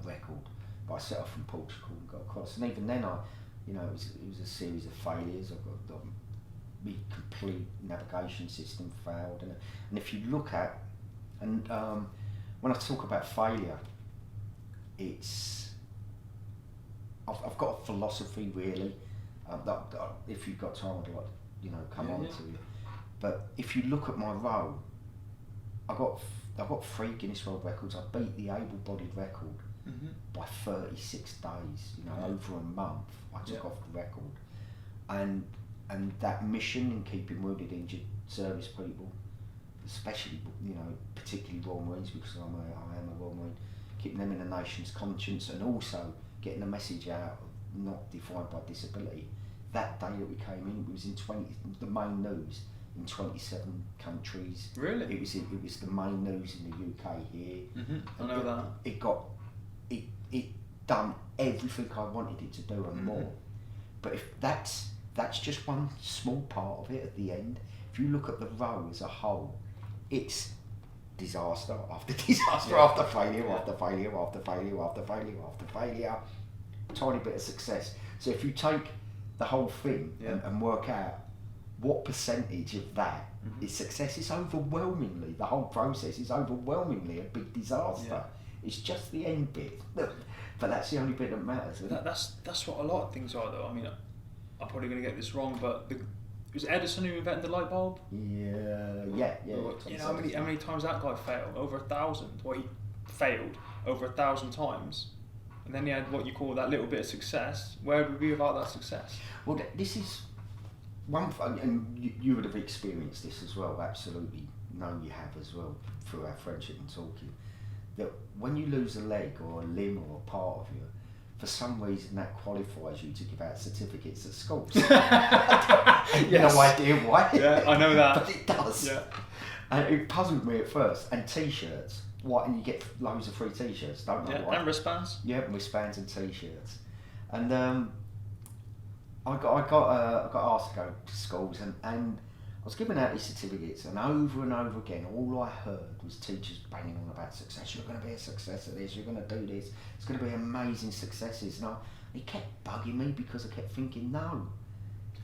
record. But I set off from Portugal and got across. And even then, it was a series of failures. I got the complete navigation system failed, and if you look at, and when I talk about failure, it's I've got a philosophy really. That if you've got time, I'd like come on to it. But if you look at my row, I've got 3 Guinness World Records. I beat the able-bodied record by 36 days. Over a month, I took off the record, and that mission in keeping wounded, injured service people, especially particularly Royal Marines, because I am a Royal Marine, keeping them in the nation's conscience, and also getting the message out of not defined by disability. That day that we came in, it was in the main news in 27 countries.
Really?
It was the main news in the UK here.
I know that.
it done everything I wanted it to do and more. But if that's just one small part of it at the end. If you look at the row as a whole, it's disaster after disaster after failure after failure after failure after failure after failure, tiny bit of success. So if you take the whole thing and work out what percentage of that is success, it's overwhelmingly, the whole process is overwhelmingly a big disaster. Yeah. It's just the end bit, but that's the only bit that matters.
That's what a lot of things are, though. I mean, I'm probably going to get this wrong, but was Edison who invented the light bulb?
Yeah.
You know how many times that guy failed? Over 1,000. Well, he failed over 1,000 times, and then he had what you call that little bit of success. Where would we be without that success?
Well, this is one thing, and you would have experienced this as well. Absolutely, know you have as well through our friendship and talking. That when you lose a leg or a limb or a part of you, for some reason that qualifies you to give out certificates at schools.
Yes.
No idea why.
Yeah, I know that.
But it does. Yeah. And it puzzled me at first. And T-shirts. What? And you get loads of free T-shirts, don't know why.
And wristbands.
Yeah, wristbands and T-shirts. And I got asked to go to schools, and I was giving out these certificates, and over again, all I heard was teachers banging on about success. You're going to be a success at this. You're going to do this. It's going to be amazing successes. And it kept bugging me because I kept thinking, no.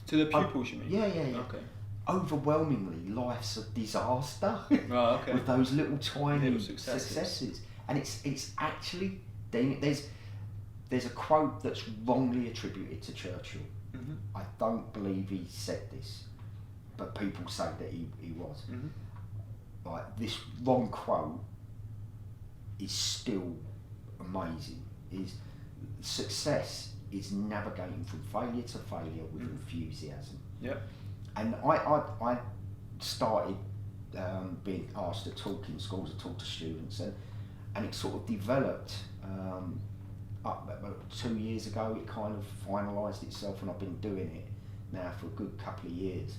To the pupils, you mean?
Yeah.
Okay.
Overwhelmingly, life's a disaster.
Oh, okay.
With those little tiny successes. And it's actually, there's a quote that's wrongly attributed to Churchill. Mm-hmm. I don't believe he said this, but people say that he was. Mm-hmm. Like, this wrong quote is still amazing. Is success is navigating from failure to failure with enthusiasm.
Yep.
And I started being asked to talk in schools, to talk to students, and it sort of developed. About 2 years ago, it kind of finalised itself, and I've been doing it now for a good couple of years.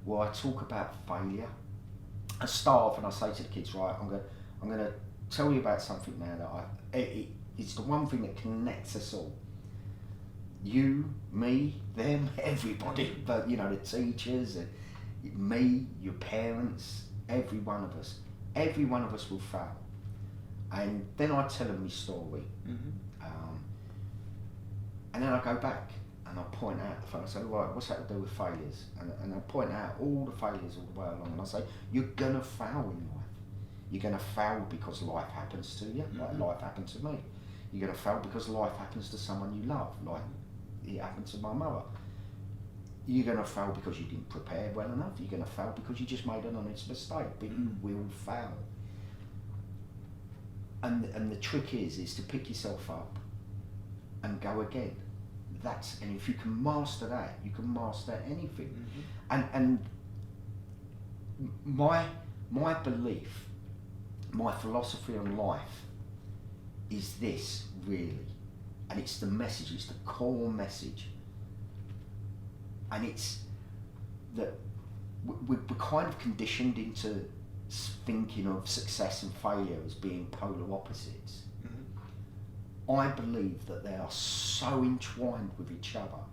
Where I talk about failure. I start off and I say to the kids, right, I'm going to tell you about something now that it's the one thing that connects us all. You, me, them, everybody, but the teachers, me, your parents, every one of us will fail. And then I tell them my story. Mm-hmm. And then I go back and I point out the fact. I say, right, what's that to do with failures? And I point out all the failures all the way along, and I say, you're going to fail in life. You're going to fail because life happens to you, like life happened to me. You're going to fail because life happens to someone you love, like it happened to my mother. You're going to fail because you didn't prepare well enough. You're going to fail because you just made an honest mistake, but you will fail. And the trick is to pick yourself up and go again. And if you can master that, you can master anything. Mm-hmm. And my belief, my philosophy on life is this, really. And it's the message, it's the core message. And it's that we're kind of conditioned into thinking of success and failure as being polar opposites. Mm-hmm. I believe that they are so entwined with each other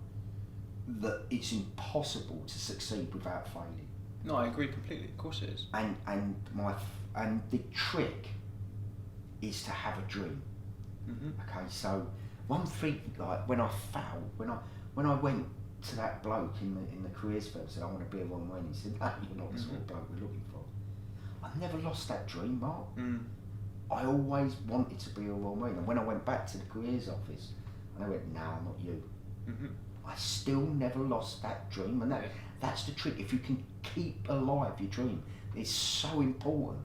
that it's impossible to succeed without failing.
No, I agree completely. Of course it is.
And the trick is to have a dream. Mm-hmm. Okay, so one thing, like when I failed, when I went to that bloke in the careers fair and said, I want to be a Ron Wayne, he said, no, you're not the sort of bloke we're looking for. I never lost that dream, Mark. I always wanted to be a Ron Wayne. And when I went back to the careers office, and I went, no, I'm not you. Mm-hmm. I still never lost that dream, and that's the trick. If you can keep alive your dream, it's so important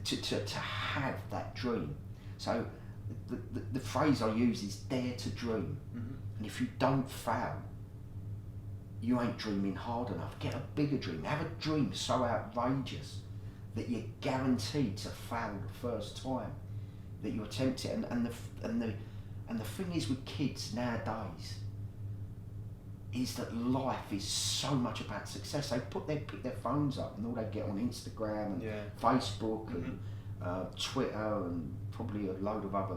to have that dream. So the phrase I use is dare to dream. Mm-hmm. And if you don't fail, you ain't dreaming hard enough. Get a bigger dream. Have a dream so outrageous that you're guaranteed to fail the first time that you attempt it. And the thing is with kids nowadays is that life is so much about success. They pick their phones up and all they get on Instagram and Facebook and Twitter and probably a load of other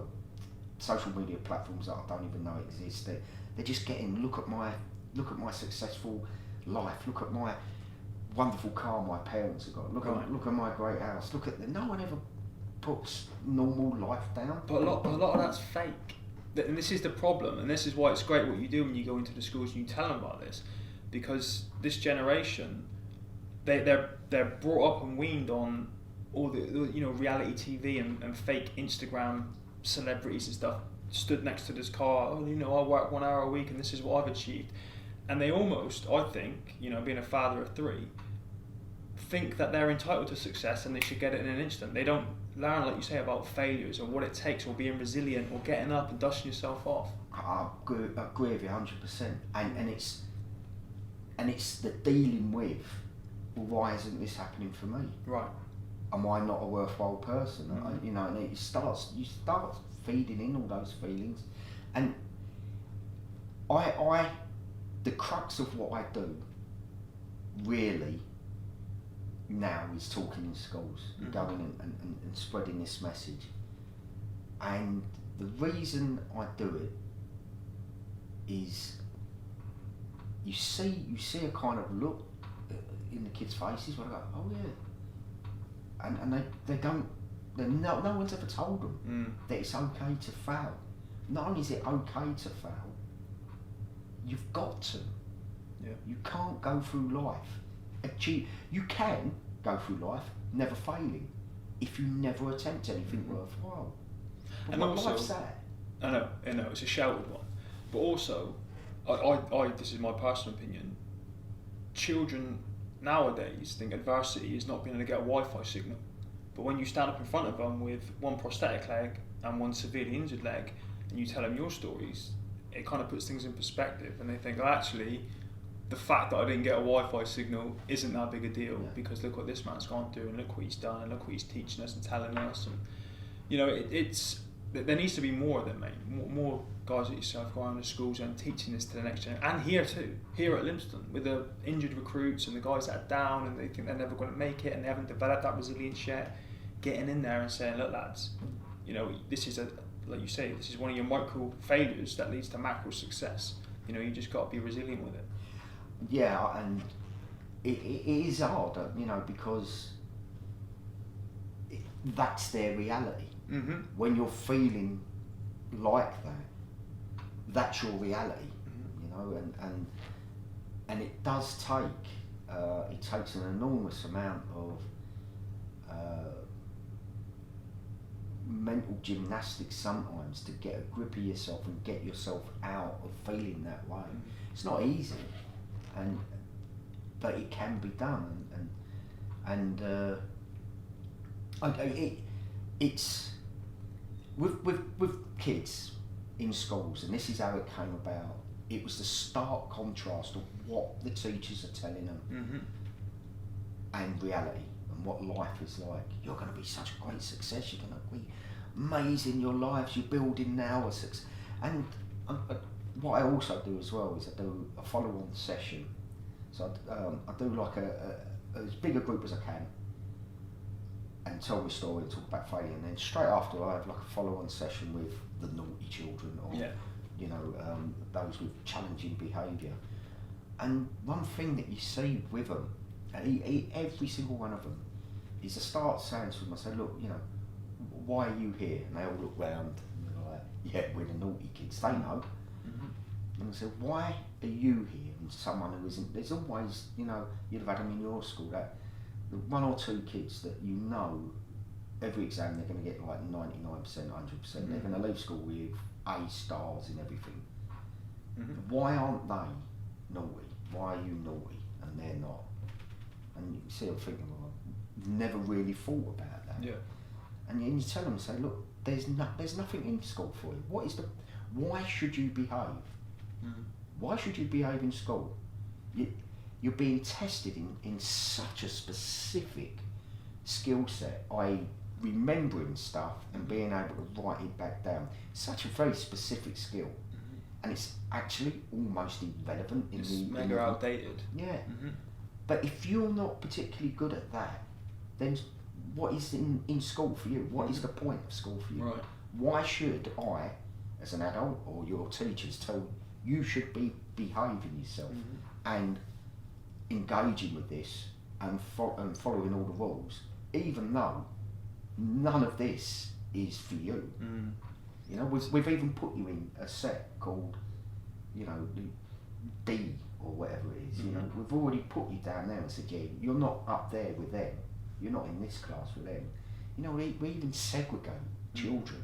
social media platforms that I don't even know exist. They're just getting, look at my successful life, look at my wonderful car my parents have got, look at my great house, no one ever puts normal life down.
But a lot of that's fake. And this is the problem, and this is why it's great what you do when you go into the schools and you tell them about this, because this generation, they're brought up and weaned on all the reality TV and fake Instagram celebrities and stuff. Stood next to this car, I work 1 hour a week and this is what I've achieved, and they almost, I think, being a father of 3, think that they're entitled to success and they should get it in an instant. They don't learn, like you say, about failures or what it takes, or being resilient, or getting up and dusting yourself off.
I agree with you 100%, and it's the dealing with, well, why isn't this happening for me?
Right.
Am I not a worthwhile person?
Mm-hmm.
And you start feeding in all those feelings, and the crux of what I do really now is talking in schools,
mm-hmm.
going and spreading this message. And the reason I do it is you see a kind of look in the kids' faces where I go, oh yeah, and they don't. No one's ever told them that it's okay to fail. Not only is it okay to fail, you've got to.
Yeah. You
can't go through life. You can go through life never failing if you never attempt anything worthwhile. But
and
what
also,
life's that?
I know, it's a shouted one. But also, I this is my personal opinion, children nowadays think adversity is not being able to get a Wi-Fi signal. But when you stand up in front of them with one prosthetic leg and one severely injured leg, and you tell them your stories, it kind of puts things in perspective, and they think, oh, actually, the fact that I didn't get a Wi-Fi signal isn't that big a deal, because look what this man's gone through, and look what he's done, and look what he's teaching us and telling us, and it's there needs to be more of them, mate. More guys like yourself going to schools and teaching this to the next generation, and here too, here at Lympstone, with the injured recruits and the guys that are down and they think they're never going to make it and they haven't developed that resilience yet, getting in there and saying, look lads, this is like you say, this is one of your micro failures that leads to macro success. You just got to be resilient with it.
Yeah, and it is hard, because that's their reality.
Mm-hmm.
When you're feeling like that, that's your reality. Mm-hmm. And it does take it takes an enormous amount of mental gymnastics sometimes to get a grip of yourself and get yourself out of feeling that way. Mm-hmm. It's not easy, but it can be done, it's with kids in schools, and this is how it came about. It was the stark contrast of what the teachers are telling them
mm-hmm.
and reality, and what life is like. You're going to be such a great success, you're going to be amazing, your lives you're building now are success. And what I also do as well is I do a follow-on session. So I do like as big a group as I can, and tell my story and talk about failure, and then straight after I have like a follow-on session with the naughty children, or those with challenging behaviour. And one thing that you see with them, every single one of them, is I start saying to them, I say, look, why are you here? And they all look round and they're like, yeah, we're the naughty kids. They know. Mm-hmm. And I say, why are you here? And someone who isn't, there's always, you'd have had them in your school, that the 1 or 2 kids that every exam they're going to get like 99%, 100%. Mm-hmm. They're going to leave school with A stars in everything. Mm-hmm. Why aren't they naughty? Why are you naughty and they're not? And you see them thinking, well, I've never really thought about that.
Yeah.
And you tell them, say, look, there's nothing in school for you. Why should you behave? Mm-hmm. Why should you behave in school? You're being tested in such a specific skill set, i.e. remembering stuff and being able to write it back down. Such a very specific skill. Mm-hmm. And it's actually almost irrelevant
it's mega outdated.
Yeah.
Mm-hmm.
But if you're not particularly good at that, then what is in school for you? What is the point of school for you?
Right.
Why should I as an adult, or your teachers tell you should be behaving yourself and engaging with this and following all the rules, even though none of this is for you. You know, we've even put you in a set called, you know, D or whatever it is. You know, we've already put you down there and said, yeah, you're not up there with them. You're not in this class with them. You know, we even segregate children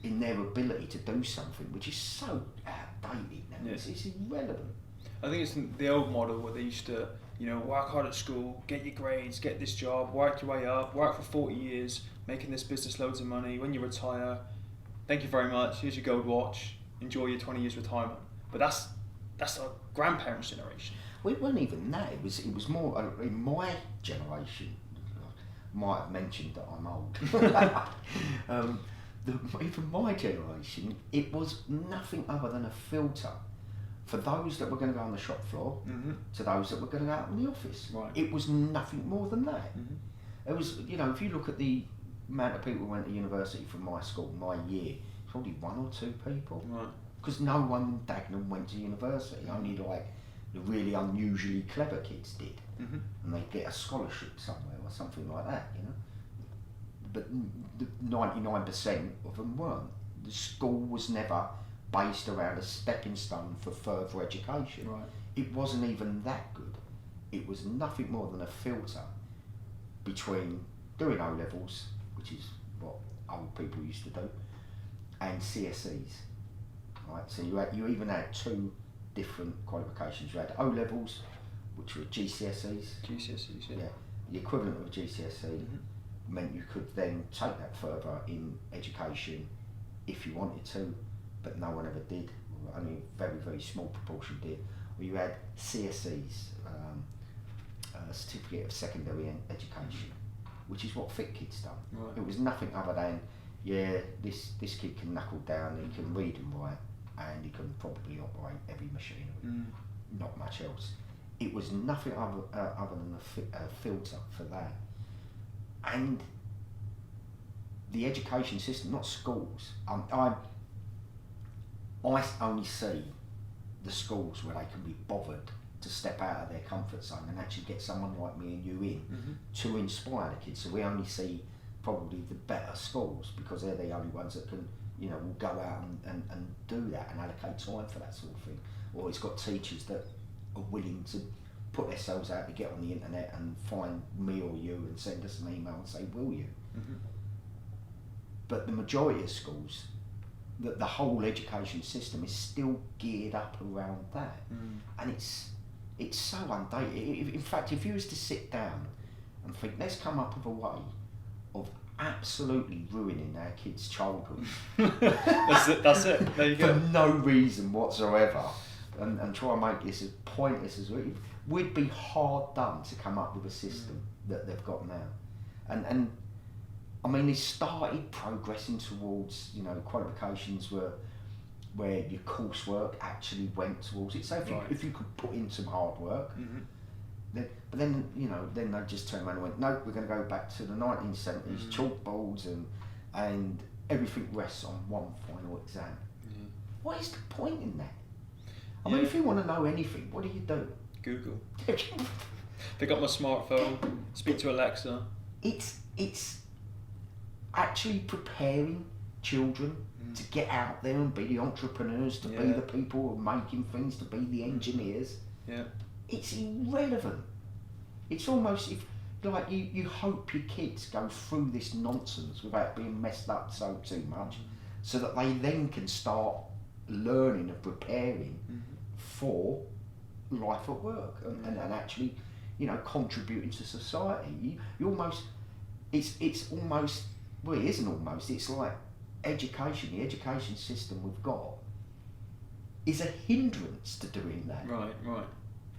in their ability to do something, which is so outdated now. Yeah. It's irrelevant.
I think it's the old model where they used to, you know, work hard at school, get your grades, get this job, work your way up, work for 40 years, making this business loads of money. When you retire, thank you very much, here's your gold watch, enjoy your 20 years retirement. But that's our grandparents' generation.
Well, it wasn't even that. It was more in my generation. I might have mentioned that I'm old. Even my generation, it was nothing other than a filter for those that were going to go on the shop floor to those that were going to go out in the office.
Right.
It was nothing more than that. It was, you know, if you look at the amount of people who went to university from my school, my year, probably 1 or 2 people.
Right.
Because no one in Dagenham went to university, only like the really unusually clever kids did. And they get a scholarship somewhere or something like that, you know. But 99% of them weren't. The school was never based around a stepping stone for further education.
Right.
It wasn't even that good. It was nothing more than a filter between doing O-levels, which is what old people used to do, and CSEs. Right, so you even had 2 different qualifications. You had O-levels, which were GCSEs.
GCSEs, yeah.
The equivalent of GCSE meant you could then take that further in education if you wanted to, but no one ever did. Only a very, very small proportion did. Or you had CSEs, a Certificate of Secondary Education, which is what Fit Kids done.
Right.
It was nothing other than, yeah, this kid can knuckle down, he can read and write, and he can probably operate heavy machinery. Not much else. It was nothing other than a filter for that. And the education system, not schools. I only see the schools where they can be bothered to step out of their comfort zone and actually get someone like me and you in to inspire the kids. So we only see probably the better schools because they're the only ones that can, you know, will go out and do that and allocate time for that sort of thing. Or it's got teachers that are willing to put themselves out to get on the internet and find me or you and send us an email and say, will you? But the majority of schools, the whole education system is still geared up around that. And it's so undated. In fact, if you was to sit down and think, let's come up with a way of absolutely ruining our kids' childhood.
That's it. There you go.
For no reason whatsoever, and try and make this as pointless as we'd be hard done to come up with a system that they've got now. And I mean, they started progressing towards, you know, qualifications where your coursework actually went towards it. So if you could put in some hard work, then you know, then they just turned around and went, no, we're going to go back to the 1970s, chalkboards and everything rests on one final exam. What is the point in that? I mean, if you want to know anything, what do?
Google. Pick up my smartphone, speak to Alexa.
It's actually preparing children to get out there and be the entrepreneurs, to be the people who are making things, to be the engineers. It's irrelevant. It's almost like you hope your kids go through this nonsense without being messed up too much, so that they then can start learning and preparing for life at work and actually, you know, contributing to society. You almost, it's almost, well, it isn't almost, it's like education, the education system we've got is a hindrance to doing that.
Right.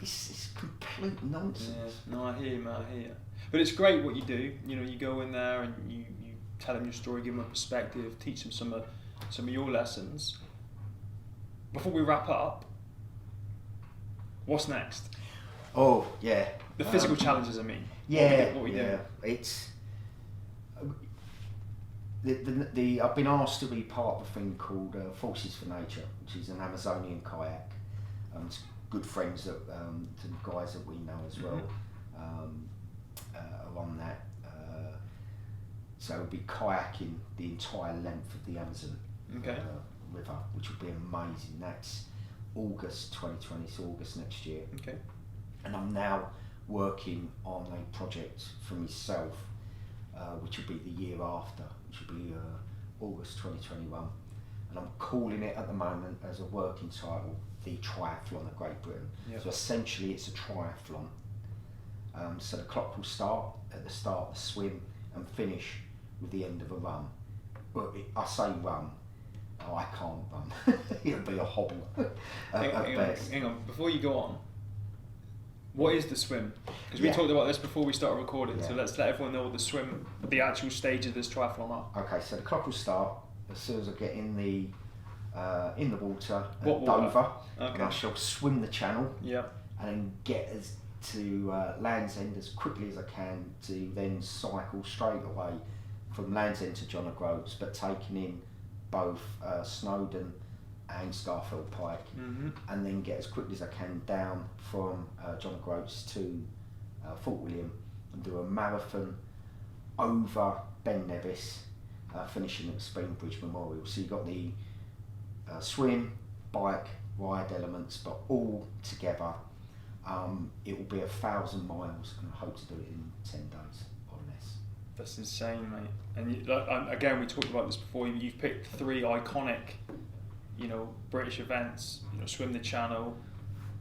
It's complete nonsense.
Yeah. No, I hear you, mate, I hear you. But it's great what you do. You know, you go in there and you tell them your story, give them a perspective, teach them some of your lessons. Before we wrap up, what's next?
Oh, yeah.
The physical challenges, I mean.
Yeah,
what we do.
It's I've been asked to be part of a thing called Forces for Nature, which is an Amazonian kayak. It's good friends that to the guys that we know as well are on that. So we'll be kayaking the entire length of the Amazon river, which will be amazing. That's August 2020, so August next year.
Okay.
And I'm now working on a project for myself, which will be the year after, which will be August 2021. And I'm calling it at the moment as a working title, the Triathlon of Great Britain.
Yep.
So essentially it's a triathlon. So the clock will start at the start of the swim and finish with the end of a run. Well, I say run, I can't run. It'll be a hobble
Hang on, before you go on, what is the swim? Because we
Yeah.
talked about this before we started recording, so
Yeah.
let's let everyone know what the swim, the actual stage of this triathlon are.
Okay, so the clock will start as soon as I get in the water at
What water?
Dover,
Okay.
and I shall swim the channel
Yeah.
and then get to Land's End as quickly as I can to then cycle straight away from Land's End to John O'Groats, but taking in both Snowdon and Starfield Pike, and then get as quickly as I can down from John O'Groats to Fort William and do a marathon over Ben Nevis, finishing at Speenbridge Memorial. So you've got the swim, bike, ride elements, but all together. It will be 1,000 miles, and I hope to do it in 10 days or less.
That's insane, mate. And again, we talked about this before. You've picked 3 iconic, British events. Swim the Channel,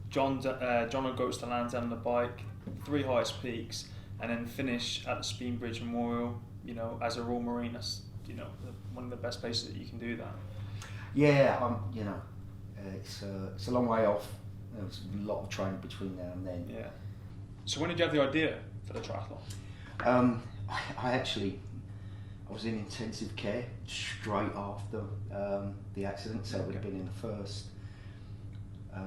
John O'Groats to Land's End on the bike, 3 highest peaks, and then finish at the Speenbridge Memorial. As a Royal Marine, that's one of the best places that you can do that.
Yeah, it's a long way off. There's a lot of training between now and then.
Yeah. So when did you have the idea for the triathlon?
I was in intensive care straight after the accident, so it would have been in the first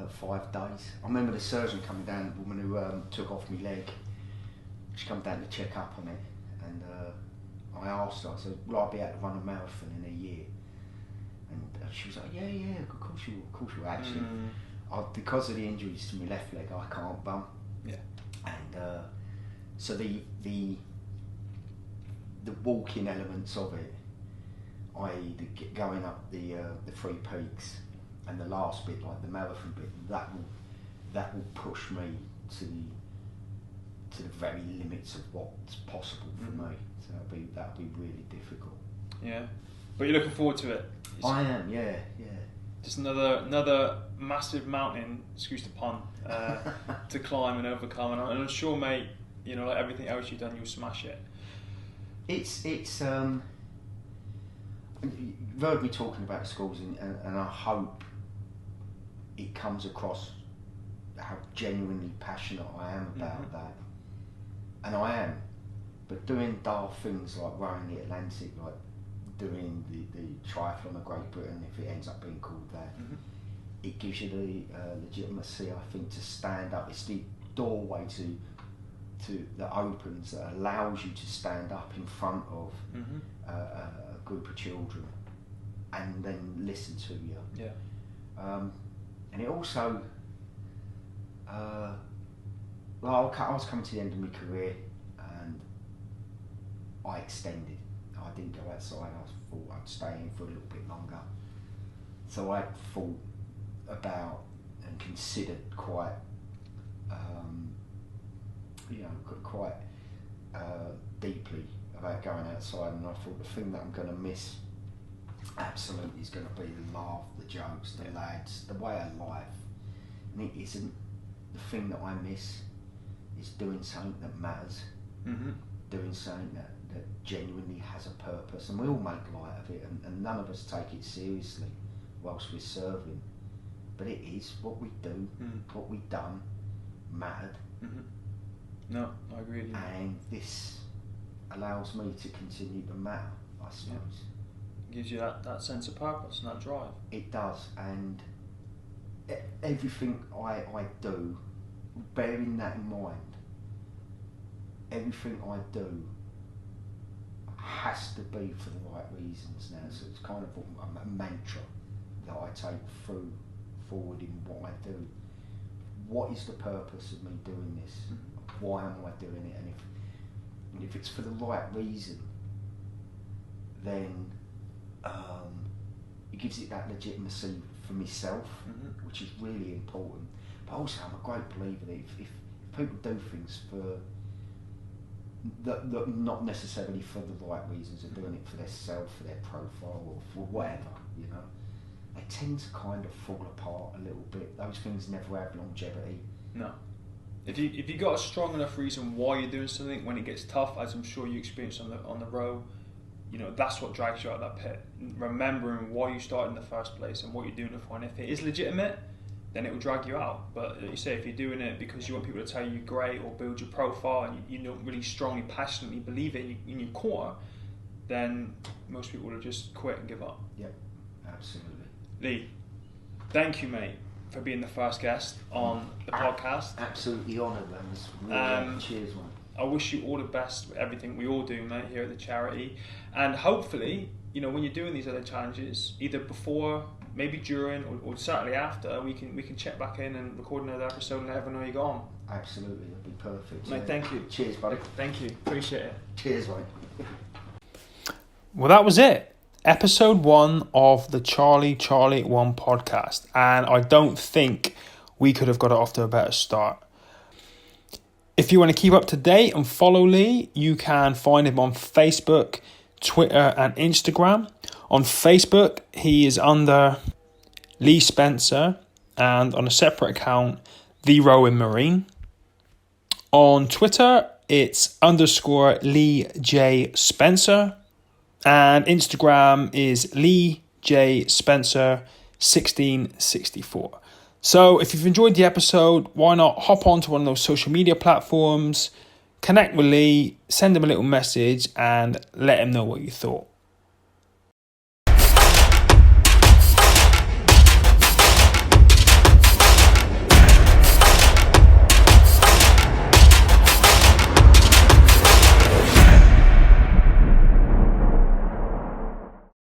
5 days. I remember the surgeon coming down, the woman who took off my leg. She came down to check up on it, and I asked her, I said, will I be able to run a marathon in a year? And she was like, yeah, of course you will. Actually, because of the injuries to my left leg, I can't run.
Yeah. And
so the walking elements of it, i.e. going up the 3 peaks, and the last bit, like the marathon bit, that will push me to the very limits of what's possible for me. So that'll be really difficult.
Yeah, but you're looking forward to it.
I am, yeah.
Just another massive mountain, excuse the pun, to climb and overcome. And I'm sure, mate, like everything else you've done, you'll smash it.
It's you've heard me talking about schools, and I hope it comes across how genuinely passionate I am about that. And I am. But doing daft things like rowing the Atlantic, like doing the Triathlon of Great Britain, if it ends up being called that, it gives you the legitimacy, I think, to stand up. It's the doorway that opens, that allows you to stand up in front of a group of children and then listen to you.
Yeah.
And it also, I was coming to the end of my career, and I extended. I didn't go outside. I thought I'd stay in for a little bit longer. So I thought about and considered quite deeply about going outside, and I thought the thing that I'm going to miss absolutely is going to be the laugh, the jokes, the lads, the way of life. And it isn't. The thing that I miss is doing something that matters, doing something that genuinely has a purpose, and we all make light of it, and none of us take it seriously whilst we're serving, but it is what we do, what we've done mattered.
No, I agree with you.
And this allows me to continue to matter, I suppose.
It gives you that sense of purpose and that drive.
It does, and everything I do, bearing that in mind, everything I do has to be for the right reasons now. So it's kind of a mantra that I take forward in what I do. What is the purpose of me doing this? Why am I doing it? And if it's for the right reason, then it gives it that legitimacy for myself, which is really important. But also, I'm a great believer that if people do things for that not necessarily for the right reasons, are doing it for their self, for their profile, or for whatever, you know, they tend to kind of fall apart a little bit. Those things never have longevity.
No. If you got a strong enough reason why you're doing something, when it gets tough, as I'm sure you experienced on the row, you know, that's what drags you out of that pit. Remembering why you started in the first place and what you're doing it for. And if it is legitimate, then it will drag you out. But like you say, if you're doing it because you want people to tell you great or build your profile and you don't really strongly, passionately believe it in your core, then most people will just quit and give up.
Yep, absolutely.
Lee, thank you, mate, for being the first guest on the podcast.
Absolutely honoured, man. Really, cheers, man.
I wish you all the best with everything we all do, mate, here at the charity. And hopefully, you know, when you're doing these other challenges, either before, maybe during, or certainly after, we can check back in and record another episode and let everyone know you're gone.
Absolutely, that'd be perfect.
Mate, thank you.
Cheers, buddy.
Thank you. Appreciate it.
Cheers, mate.
Well, that was it. Episode 1 of the Charlie 1 podcast. And I don't think we could have got it off to a better start. If you want to keep up to date and follow Lee, you can find him on Facebook, Twitter and Instagram. On Facebook, he is under Lee Spencer, and on a separate account, The Rowing Marine. On Twitter, it's _ Lee J Spencer, and Instagram is Lee J Spencer 1664. So if you've enjoyed the episode, why not hop onto one of those social media platforms, connect with Lee, send him a little message and let him know what you thought.